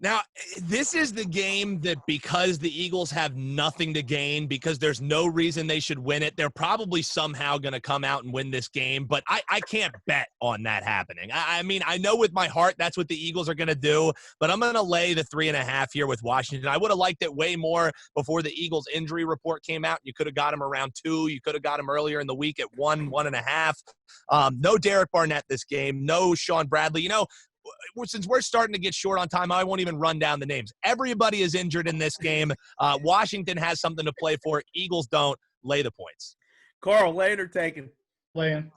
Now, this is the game that, because the Eagles have nothing to gain, because there's no reason they should win it, they're probably somehow going to come out and win this game, but I can't bet on that happening. I mean, I know with my heart that's what the Eagles are going to do, but I'm going to lay the 3.5 here with Washington. I would have liked it way more before the Eagles injury report came out. You could have got him around 2. You could have got him earlier in the week at 1.5. No Derek Barnett this game. No Sean Bradley. You know, since we're starting to get short on time, I won't even run down the names. Everybody is injured in this game. Washington has something to play for. Eagles don't. Lay the points. Carl, laying or taking? Laying.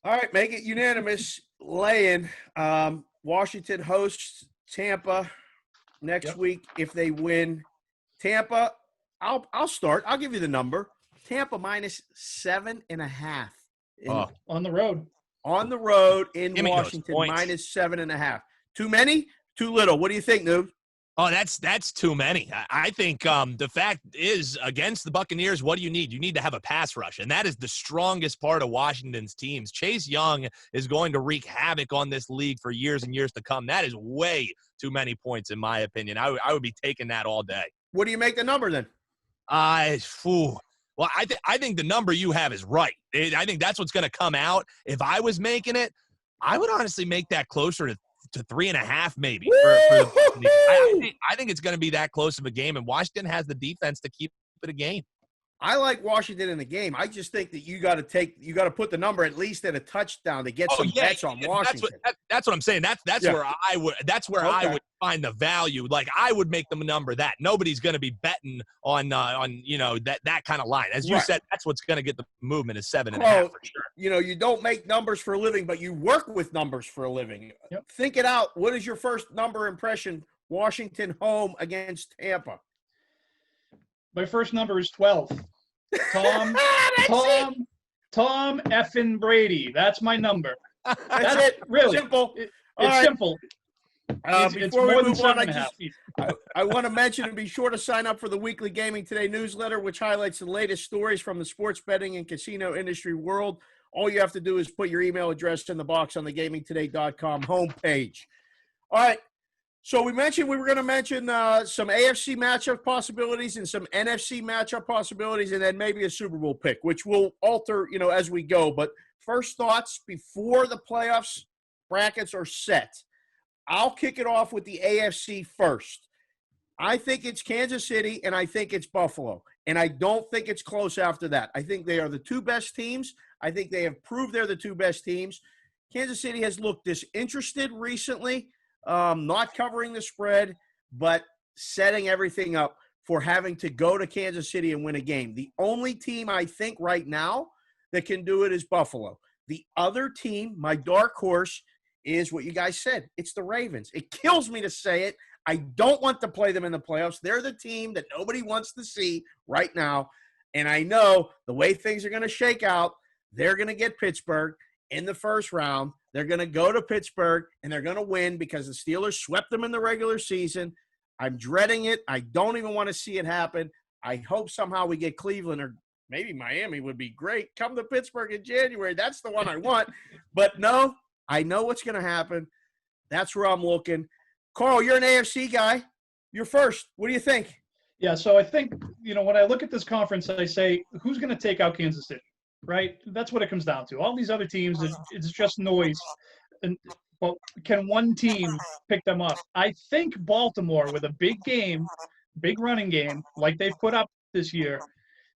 All right, make it unanimous. Laying. Washington hosts Tampa next week if they win. Tampa, I'll start. I'll give you the number. Tampa -7.5. On the road. On the road in Washington, -7.5. Too many? Too little? What do you think, Noob? Oh, that's too many. I think the fact is, against the Buccaneers, what do you need? You need to have a pass rush, and that is the strongest part of Washington's teams. Chase Young is going to wreak havoc on this league for years and years to come. That is way too many points, in my opinion. I would be taking that all day. What do you make the number then? Well, I think the number you have is right. I think that's what's going to come out. If I was making it, I would honestly make that closer to 3.5 maybe. I think it's going to be that close of a game, and Washington has the defense to keep it a game. I like Washington in the game. I just think that you got to put the number at least at a touchdown to get some bets on Washington. That's what I'm saying. That's where I would find the value. Like, I would make the number that nobody's going to be betting on that kind of line. As you said, that's what's going to get the movement is 7.5 for sure. You know, you don't make numbers for a living, but you work with numbers for a living. Yep. Think it out. What is your first number impression? Washington home against Tampa. My first number is 12. Tom effing Brady. That's my number. That's it. Really simple. It's simple. It's more than 7.5. I want to mention and be sure to sign up for the weekly Gaming Today newsletter, which highlights the latest stories from the sports betting and casino industry world. All you have to do is put your email address in the box on the GamingToday.com homepage. All right. So we were going to mention some AFC matchup possibilities and some NFC matchup possibilities, and then maybe a Super Bowl pick, which will alter, as we go. But first thoughts before the playoffs brackets are set. I'll kick it off with the AFC first. I think it's Kansas City, and I think it's Buffalo. And I don't think it's close after that. I think they are the two best teams. I think they have proved they're the two best teams. Kansas City has looked disinterested recently, not covering the spread, but setting everything up for having to go to Kansas City and win a game. The only team I think right now that can do it is Buffalo. The other team, my dark horse, is what you guys said. It's the Ravens. It kills me to say it. I don't want to play them in the playoffs. They're the team that nobody wants to see right now. And I know the way things are going to shake out, they're going to get Pittsburgh in the first round. They're going to go to Pittsburgh, and they're going to win because the Steelers swept them in the regular season. I'm dreading it. I don't even want to see it happen. I hope somehow we get Cleveland, or maybe Miami would be great. Come to Pittsburgh in January. That's the one I want. But no, I know what's going to happen. That's where I'm looking. Carl, you're an AFC guy. You're first. What do you think? Yeah, so I think, when I look at this conference, I say, who's going to take out Kansas City, right? That's what it comes down to. All these other teams, it's just noise. But can one team pick them up? I think Baltimore, with a big game, big running game, like they've put up this year,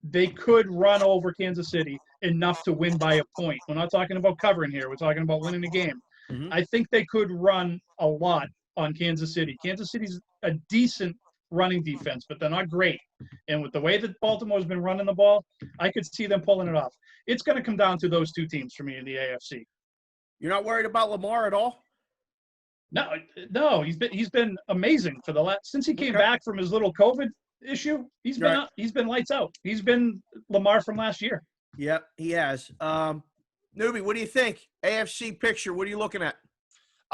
they could run over Kansas City enough to win by a point. We're not talking about covering here. We're talking about winning the game. Mm-hmm. I think they could run a lot on Kansas City. Kansas City's a decent running defense, but they're not great. And with the way that Baltimore's been running the ball, I could see them pulling it off. It's going to come down to those two teams for me in the AFC. You're not worried about Lamar at all? No, he's been amazing for the last since he came back from his little COVID issue. He's been lights out. He's been Lamar from last year. Yep, he has. Newbie, what do you think? AFC picture, what are you looking at?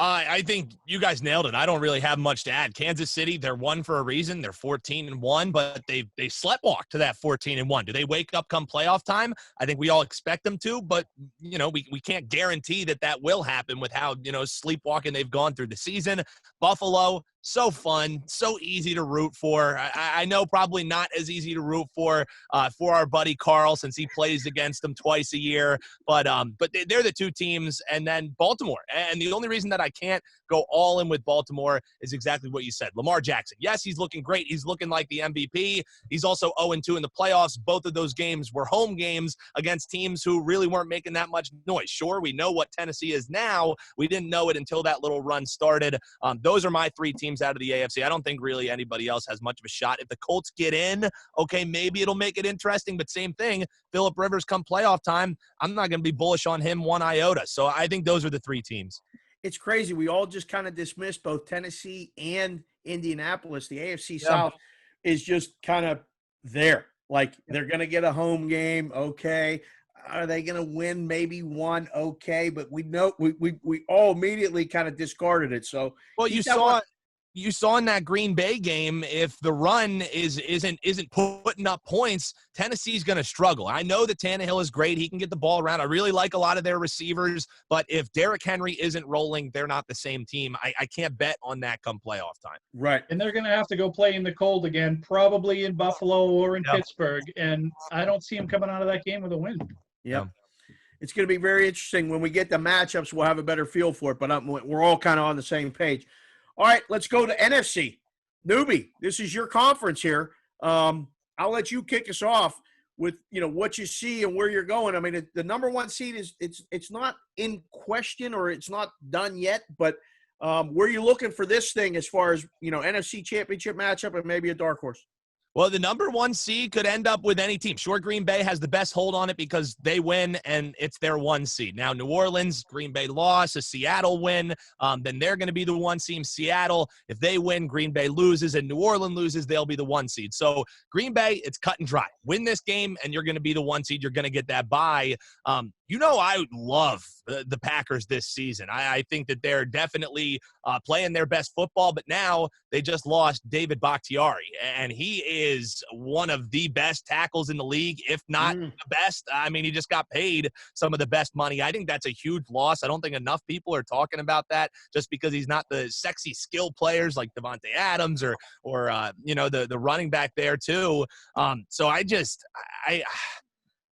I think you guys nailed it. I don't really have much to add. Kansas City, they're one for a reason. They're 14-1, but they sleptwalk to that 14-1. Do they wake up come playoff time? I think we all expect them to, but we can't guarantee that will happen with how sleepwalking they've gone through the season. Buffalo, so fun, so easy to root for. I know probably not as easy to root for our buddy Carl, since he plays against them twice a year. But they're the two teams, and then Baltimore. And the only reason that I can't go all in with Baltimore is exactly what you said. Lamar Jackson. Yes, he's looking great. He's looking like the MVP. He's also 0-2 in the playoffs. Both of those games were home games against teams who really weren't making that much noise. Sure, we know what Tennessee is now. We didn't know it until that little run started. Those are my three teams out of the AFC. I don't think really anybody else has much of a shot. If the Colts get in, okay, maybe it'll make it interesting, but same thing. Phillip Rivers come playoff time, I'm not going to be bullish on him one iota. So I think those are the three teams. It's crazy. We all just kind of dismissed both Tennessee and Indianapolis. The AFC South is just kind of there. Like, they're going to get a home game. Okay. Are they going to win maybe one? Okay. But we know we all immediately kind of discarded it. So, well, you saw in that Green Bay game, if the run isn't putting up points, Tennessee's going to struggle. I know that Tannehill is great. He can get the ball around. I really like a lot of their receivers, but if Derrick Henry isn't rolling, they're not the same team. I can't bet on that come playoff time. Right. And they're going to have to go play in the cold again, probably in Buffalo or in Pittsburgh. And I don't see them coming out of that game with a win. Yeah. It's going to be very interesting. When we get the matchups, we'll have a better feel for it, but we're all kind of on the same page. All right, let's go to NFC. Newbie, this is your conference here. I'll let you kick us off with what you see and where you're going. I mean, the number one seed is it's not in question, or it's not done yet. But where are you looking for this thing as far as NFC Championship matchup and maybe a dark horse? Well, the number one seed could end up with any team. Sure, Green Bay has the best hold on it because they win, and it's their one seed. Now, New Orleans, Green Bay loss, a Seattle win, then they're going to be the one seed. Seattle, if they win, Green Bay loses, and New Orleans loses, they'll be the one seed. So, Green Bay, it's cut and dry. Win this game, and you're going to be the one seed. You're going to get that bye. I love the Packers this season. I think that they're definitely playing their best football, but now they just lost David Bakhtiari, and he is one of the best tackles in the league, if not the best. I mean, he just got paid some of the best money. I think that's a huge loss. I don't think enough people are talking about that just because he's not the sexy skill players like Devontae Adams or the running back there too. So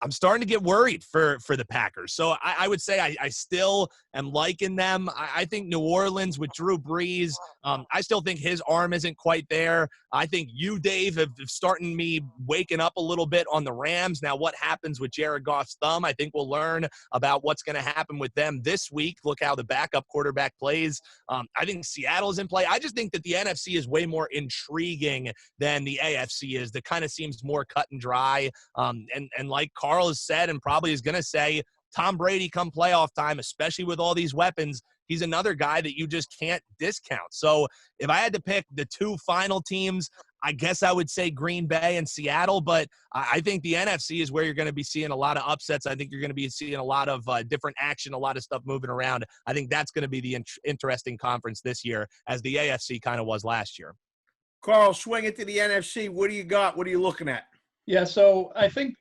I'm starting to get worried for the Packers. So I would say I still am liking them. I think New Orleans with Drew Brees, I still think his arm isn't quite there. I think you, Dave, have starting me waking up a little bit on the Rams. Now, what happens with Jared Goff's thumb? I think we'll learn about what's going to happen with them this week. Look how the backup quarterback plays. I think Seattle's in play. I just think that the NFC is way more intriguing than the AFC is. That kind of seems more cut and dry. And like Carl has said and probably is going to say, Tom Brady come playoff time, especially with all these weapons, he's another guy that you just can't discount. So if I had to pick the two final teams, I guess I would say Green Bay and Seattle, but I think the NFC is where you're going to be seeing a lot of upsets. I think you're going to be seeing a lot of different action, a lot of stuff moving around. I think that's going to be the interesting conference this year, as the AFC kind of was last year. Carl, swing it to the NFC. What do you got? What are you looking at? Yeah, so I think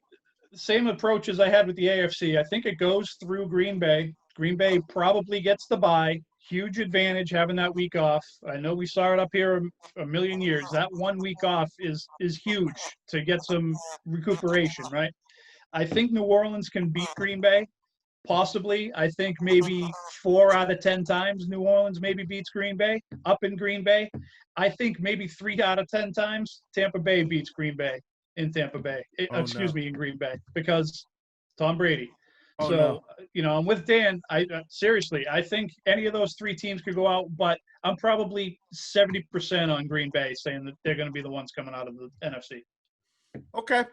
same approach as I had with the AFC. I think it goes through Green Bay. Green Bay probably gets the bye. Huge advantage having that week off. I know we saw it up here a million years. That 1 week off is huge to get some recuperation, right? I think New Orleans can beat Green Bay, possibly. I think maybe 4 out of 10 times New Orleans maybe beats Green Bay up in Green Bay. I think maybe 3 out of 10 times Tampa Bay beats Green Bay in Tampa Bay. In Green Bay, because Tom Brady. I'm with Dan. Seriously, I think any of those 3 teams could go out, but I'm probably 70% on Green Bay, saying that they're going to be the ones coming out of the NFC. Okay.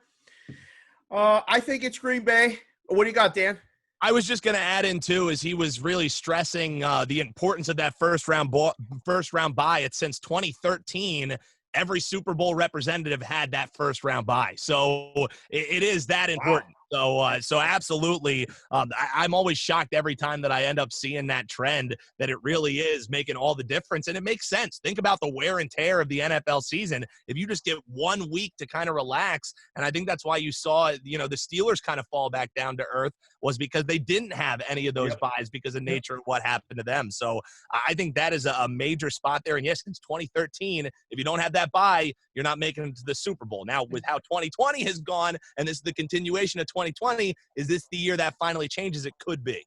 I think it's Green Bay. What do you got, Dan? I was just going to add in, too, as he was really stressing the importance of that first round bye. It's since 2013, every Super Bowl representative had that first round bye. So it is that important. So absolutely, I'm always shocked every time that I end up seeing that trend, that it really is making all the difference. And it makes sense. Think about the wear and tear of the NFL season. If you just get 1 week to kind of relax, and I think that's why you saw, the Steelers kind of fall back down to earth, was because they didn't have any of those buys because of nature of what happened to them. So I think that is a major spot there. And yes, since 2013, if you don't have that bye, you're not making it to the Super Bowl. Now, with how 2020 has gone, and this is the continuation of 2020, is this the year that finally changes? It could be.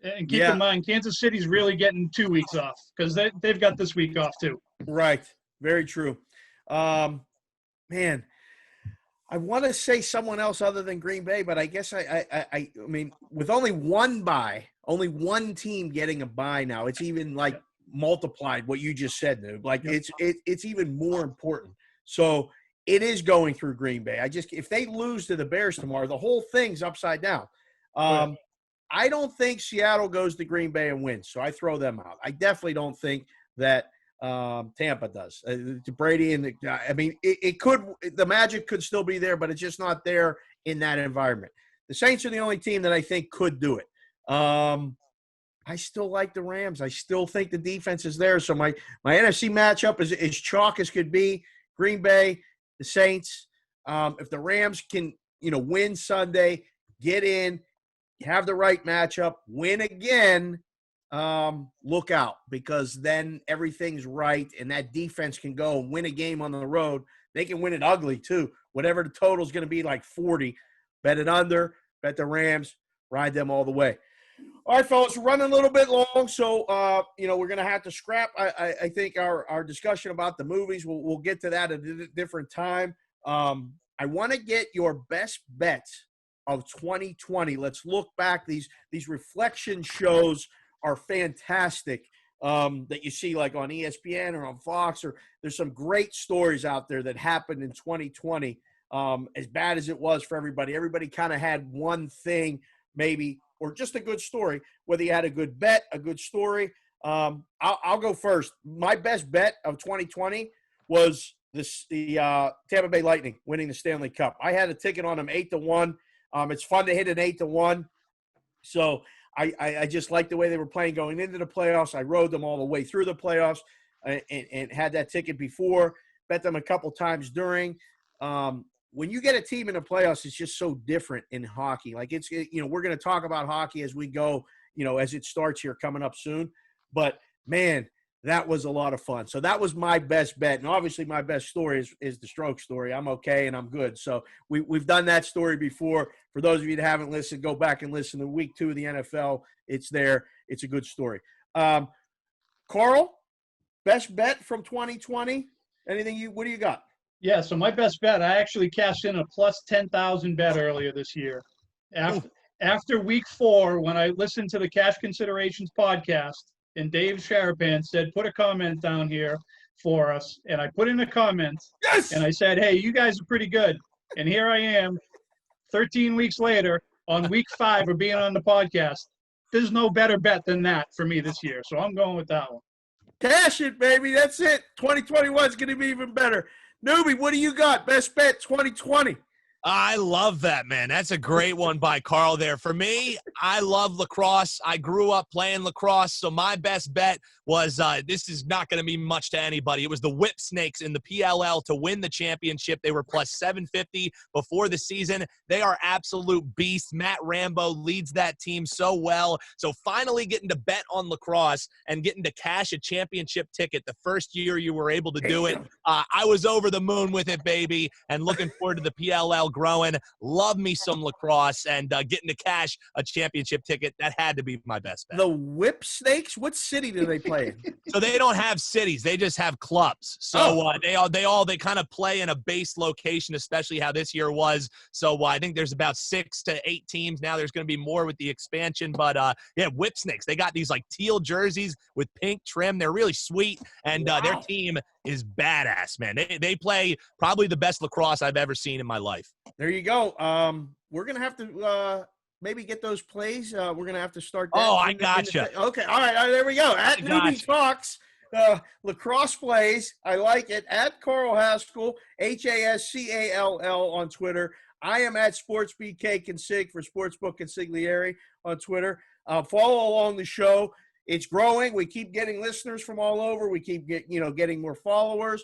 And keep in mind, Kansas City's really getting 2 weeks off, because they've got this week off too. Right. Very true. Man, I want to say someone else other than Green Bay, but I guess I mean, with only one bye, only one team getting a bye now, it's even like multiplied what you just said, Noob. Like it's even more important. So it is going through Green Bay. If they lose to the Bears tomorrow, the whole thing's upside down. I don't think Seattle goes to Green Bay and wins, so I throw them out. I definitely don't think that Tampa does. Brady and it could. The magic could still be there, but it's just not there in that environment. The Saints are the only team that I think could do it. I still like the Rams. I still think the defense is there. So my NFC matchup is as chalk as could be. Green Bay, the Saints. If the Rams can, win Sunday, get in, have the right matchup, win again, look out, because then everything's right and that defense can go and win a game on the road. They can win it ugly too. Whatever the total is going to be, like 40, bet it under, bet the Rams, ride them all the way. All right, fellas, we're running a little bit long, so we're going to have to scrap. I think our discussion about the movies. We'll get to that at a different time. I want to get your best bets of 2020. Let's look back. These reflection shows are fantastic that you see like on ESPN or on Fox, or there's some great stories out there that happened in 2020. As bad as it was for everybody, everybody kind of had one thing maybe, or just a good story, whether you had a good bet, a good story. I'll go first. My best bet of 2020 was the Tampa Bay Lightning winning the Stanley Cup. I had a ticket on them 8-1. It's fun to hit an 8-1. So I just liked the way they were playing going into the playoffs. I rode them all the way through the playoffs and had that ticket before, bet them a couple times during. When you get a team in the playoffs, it's just so different in hockey. Like we're going to talk about hockey as we go, as it starts here coming up soon. But man, That was a lot of fun. So that was my best bet. And obviously my best story is the stroke story. I'm okay and I'm good. So we've done that story before. For those of you that haven't listened, go back and listen to week 2 of the NFL. It's there. It's a good story. Carl, best bet from 2020? What do you got? Yeah, so my best bet, I actually cashed in a plus 10,000 bet earlier this year. After week 4, when I listened to the Cash Considerations podcast, and Dave Sharapan said, put a comment down here for us. And I put in a comment. Yes! And I said, hey, you guys are pretty good. And here I am, 13 weeks later, on week 5 of being on the podcast. There's no better bet than that for me this year. So I'm going with that one. Cash it, baby. That's it. 2021 is going to be even better. Newbie, what do you got? Best bet 2020. I love that, man. That's a great one by Carl there. For me, I love lacrosse. I grew up playing lacrosse, so my best bet was this is not going to mean much to anybody. It was the Whip Snakes in the PLL to win the championship. They were plus 750 before the season. They are absolute beasts. Matt Rambo leads that team so well. So finally getting to bet on lacrosse and getting to cash a championship ticket the first year you were able to do it, I was over the moon with it, baby, and looking forward to the PLL growing. Love me some lacrosse, and getting to cash a championship ticket, that had to be my best bet. The Whip Snakes? What city do they play in? So they don't have cities, they just have clubs. So they kind of play in a base location, especially how this year was. So I think there's about 6 to 8 teams now. There's going to be more with the expansion, but yeah, Whip Snakes, they got these like teal jerseys with pink trim. They're really sweet, and their team is badass, man. They play probably the best lacrosse I've ever seen in my life. There you go. We're going to have to maybe get those plays. We're going to have to start that. Oh, I gotcha. Okay. All right. There we go. At Newbie Talks, lacrosse plays. I like it. At Carl Hascall, Hascall on Twitter. I am at SportsBK Consig for Sportsbook Consigliere on Twitter. Follow along the show. It's growing. We keep getting listeners from all over. We keep getting more followers.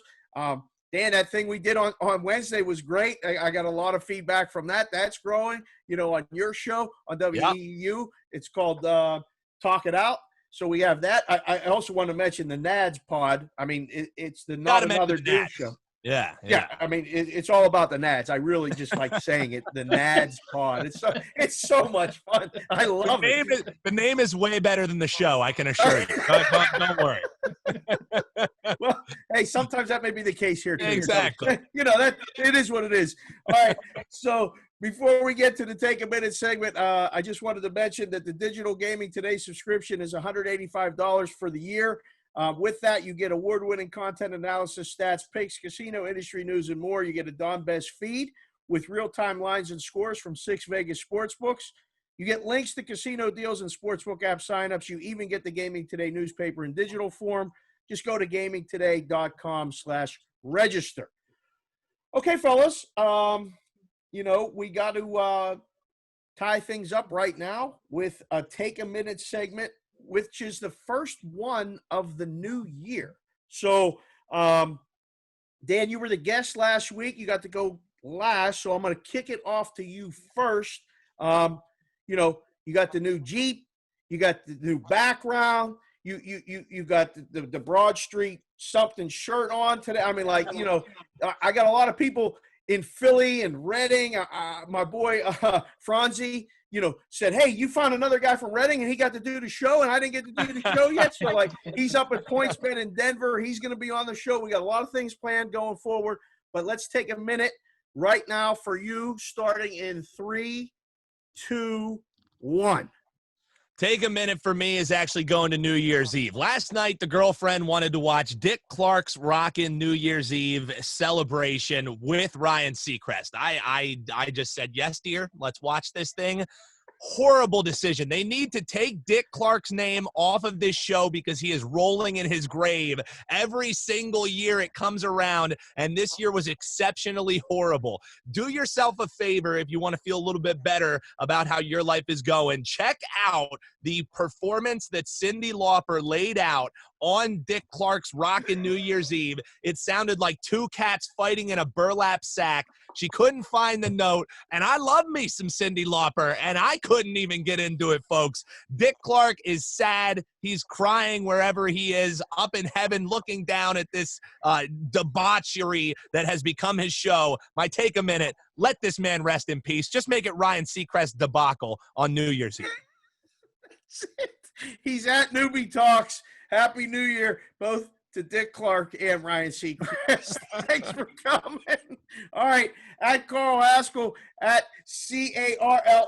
Dan, that thing we did on Wednesday was great. I got a lot of feedback from that. That's growing. On your show on WEEU, It's called Talk It Out. So we have that. I also want to mention the NADS pod. I mean, it's the Not Another Dude show. Yeah. I mean, it's all about the Nads. I really just like saying it. The Nads pod. It's so much fun. I love it. The name is way better than the show, I can assure you. Don't worry. Well, hey, sometimes that may be the case here too. Exactly. That it is what it is. All right. So before we get to the Take a Minute segment, I just wanted to mention that the Digital Gaming Today subscription is $185 for the year. With that, you get award-winning content analysis, stats, picks, casino industry news, and more. You get a Don Best feed with real-time lines and scores from 6 Vegas sportsbooks. You get links to casino deals and sportsbook app signups. You even get the Gaming Today newspaper in digital form. Just go to gamingtoday.com/register. Okay, fellas, we got to tie things up right now with a Take a Minute segment, which is the first one of the new year. So, Dan, you were the guest last week. You got to go last, so I'm going to kick it off to you first. You got the new Jeep. You got the new background. You got the Broad Street something shirt on today. I mean, I got a lot of people in Philly and Reading. My boy Franzi, said, hey, you found another guy from Reading and he got to do the show and I didn't get to do the show yet. So he's up at PointsBet in Denver. He's going to be on the show. We got a lot of things planned going forward, but let's take a minute right now for you, starting in 3, 2, 1. Take a minute for me is actually going to New Year's Eve. Last night, the girlfriend wanted to watch Dick Clark's Rockin' New Year's Eve celebration with Ryan Seacrest. I just said, yes, dear, let's watch this thing. Horrible decision. They need to take Dick Clark's name off of this show because he is rolling in his grave every single year it comes around, and this year was exceptionally horrible. Do yourself a favor if you want to feel a little bit better about how your life is going. Check out the performance that Cyndi Lauper laid out on Dick Clark's Rockin' New Year's Eve. It sounded like two cats fighting in a burlap sack. She couldn't find the note, and I love me some Cyndi Lauper, and I couldn't even get into it, folks. Dick Clark is sad. He's crying wherever he is, up in heaven, looking down at this debauchery that has become his show. My take a minute. Let this man rest in peace. Just make it Ryan Seacrest debacle on New Year's Eve. He's at Newbie Talks. Happy New Year, both to Dick Clark and Ryan Seacrest. Thanks for coming. All right, at Carl Hascall, at CarlHascall.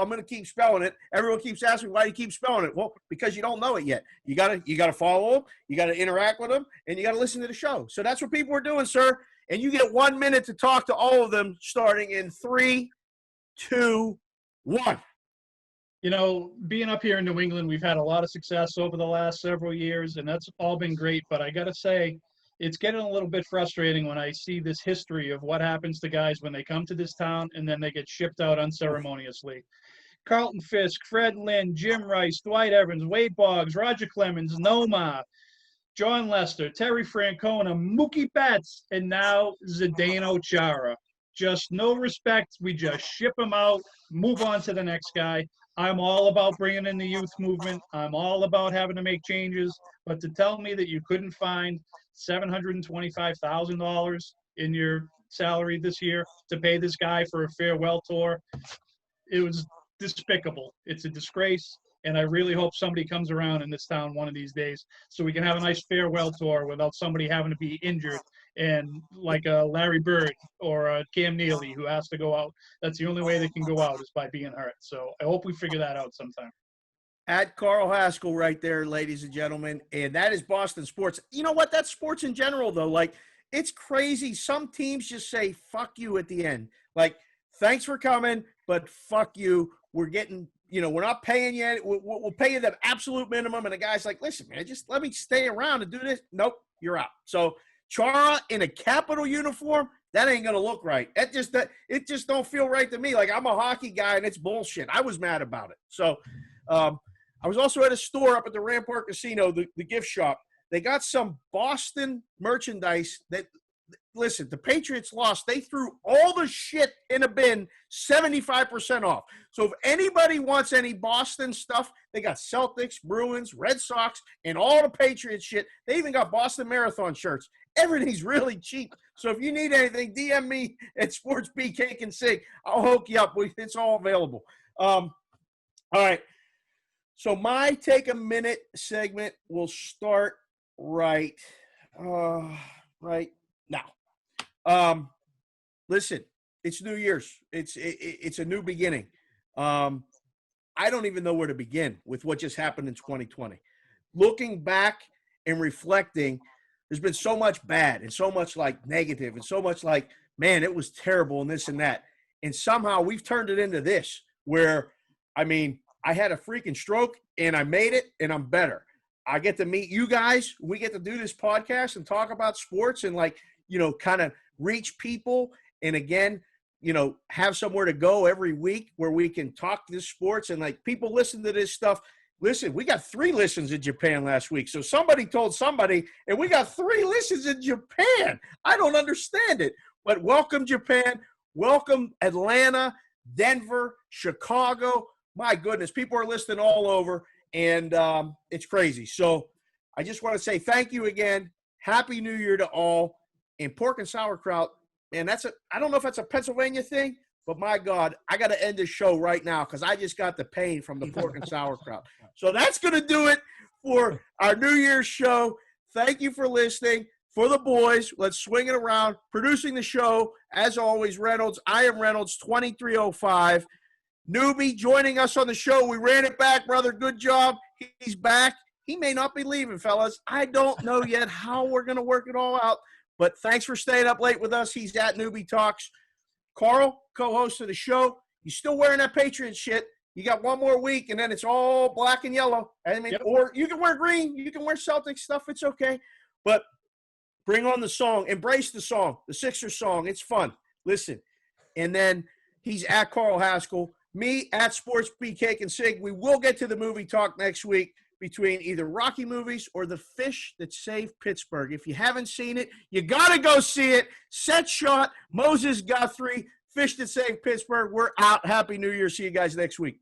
I'm going to keep spelling it. Everyone keeps asking me, why do you keep spelling it? Well, because you don't know it yet. You gotta follow him, you got to interact with him, and you got to listen to the show. So that's what people are doing, sir. And you get 1 minute to talk to all of them, starting in 3, 2, 1. You know, being up here in New England, we've had a lot of success over the last several years, and that's all been great. But I got to say, it's getting a little bit frustrating when I see this history of what happens to guys when they come to this town and then they get shipped out unceremoniously. Carlton Fisk, Fred Lynn, Jim Rice, Dwight Evans, Wade Boggs, Roger Clemens, Nomar, John Lester, Terry Francona, Mookie Betts, and now Zdeno Chara. Just no respect. We just ship them out, move on to the next guy. I'm all about bringing in the youth movement. I'm all about having to make changes. But to tell me that you couldn't find $725,000 in your salary this year to pay this guy for a farewell tour, it was despicable. It's a disgrace. And I really hope somebody comes around in this town one of these days so we can have a nice farewell tour without somebody having to be injured and like a Larry Bird or a Cam Neely who has to go out. That's the only way they can go out is by being hurt. So I hope we figure that out sometime. At Carl Hascall right there, ladies and gentlemen. And that is Boston sports. You know what? That's sports in general, though. Like, it's crazy. Some teams just say, fuck you at the end. Like, thanks for coming, but fuck you. We're getting – we're not paying you. We'll pay you the absolute minimum. And the guy's like, listen, man, just let me stay around and do this. Nope, you're out. So Chara in a Capital uniform, that ain't going to look right. It just don't feel right to me. Like, I'm a hockey guy, and it's bullshit. I was mad about it. So I was also at a store up at the Rampart Casino, the gift shop. They got some Boston merchandise that – listen, the Patriots lost. They threw all the shit in a bin, 75% off. So if anybody wants any Boston stuff, they got Celtics, Bruins, Red Sox, and all the Patriots shit. They even got Boston Marathon shirts. Everything's really cheap. So if you need anything, DM me at Sportsbook Cake and Sig. I'll hook you up. It's all available. All right. So my Take a Minute segment will start right now. Listen, it's New Year's. It's a new beginning. I don't even know where to begin with what just happened in 2020. Looking back and reflecting, there's been so much bad and so much like negative and so much like, man, it was terrible and this and that. And somehow we've turned it into this where, I mean, I had a freaking stroke and I made it and I'm better. I get to meet you guys. We get to do this podcast and talk about sports and kind of reach people. And again, have somewhere to go every week where we can talk this sports and people listen to this stuff. Listen, we got 3 listens in Japan last week. So somebody told somebody, and we got 3 listens in Japan. I don't understand it. But welcome, Japan. Welcome, Atlanta, Denver, Chicago. My goodness, people are listening all over, and it's crazy. So I just want to say thank you again. Happy New Year to all. And pork and sauerkraut, man, I don't know if that's a Pennsylvania thing, but my God, I got to end this show right now because I just got the pain from the pork and sauerkraut. So that's going to do it for our New Year's show. Thank you for listening. For the boys, let's swing it around. Producing the show, as always, Reynolds. I am Reynolds, 2305. Newbie joining us on the show. We ran it back, brother. Good job. He's back. He may not be leaving, fellas. I don't know yet how we're going to work it all out. But thanks for staying up late with us. He's at Newbie Talks. Carl, co-host of the show. You still wearing that Patriots shit. You got one more week, and then it's all black and yellow. I mean, yep. Or you can wear green. You can wear Celtics stuff. It's okay. But bring on the song. Embrace the song, the Sixers song. It's fun. Listen. And then he's at Carl Hascall. Me at Sportsbook Cake and Sig. We will get to the movie talk next week. between either Rocky movies or The Fish That Saved Pittsburgh. If you haven't seen it, you got to go see it. Set Shot, Moses Guthrie, Fish That Saved Pittsburgh. We're out. Happy New Year. See you guys next week.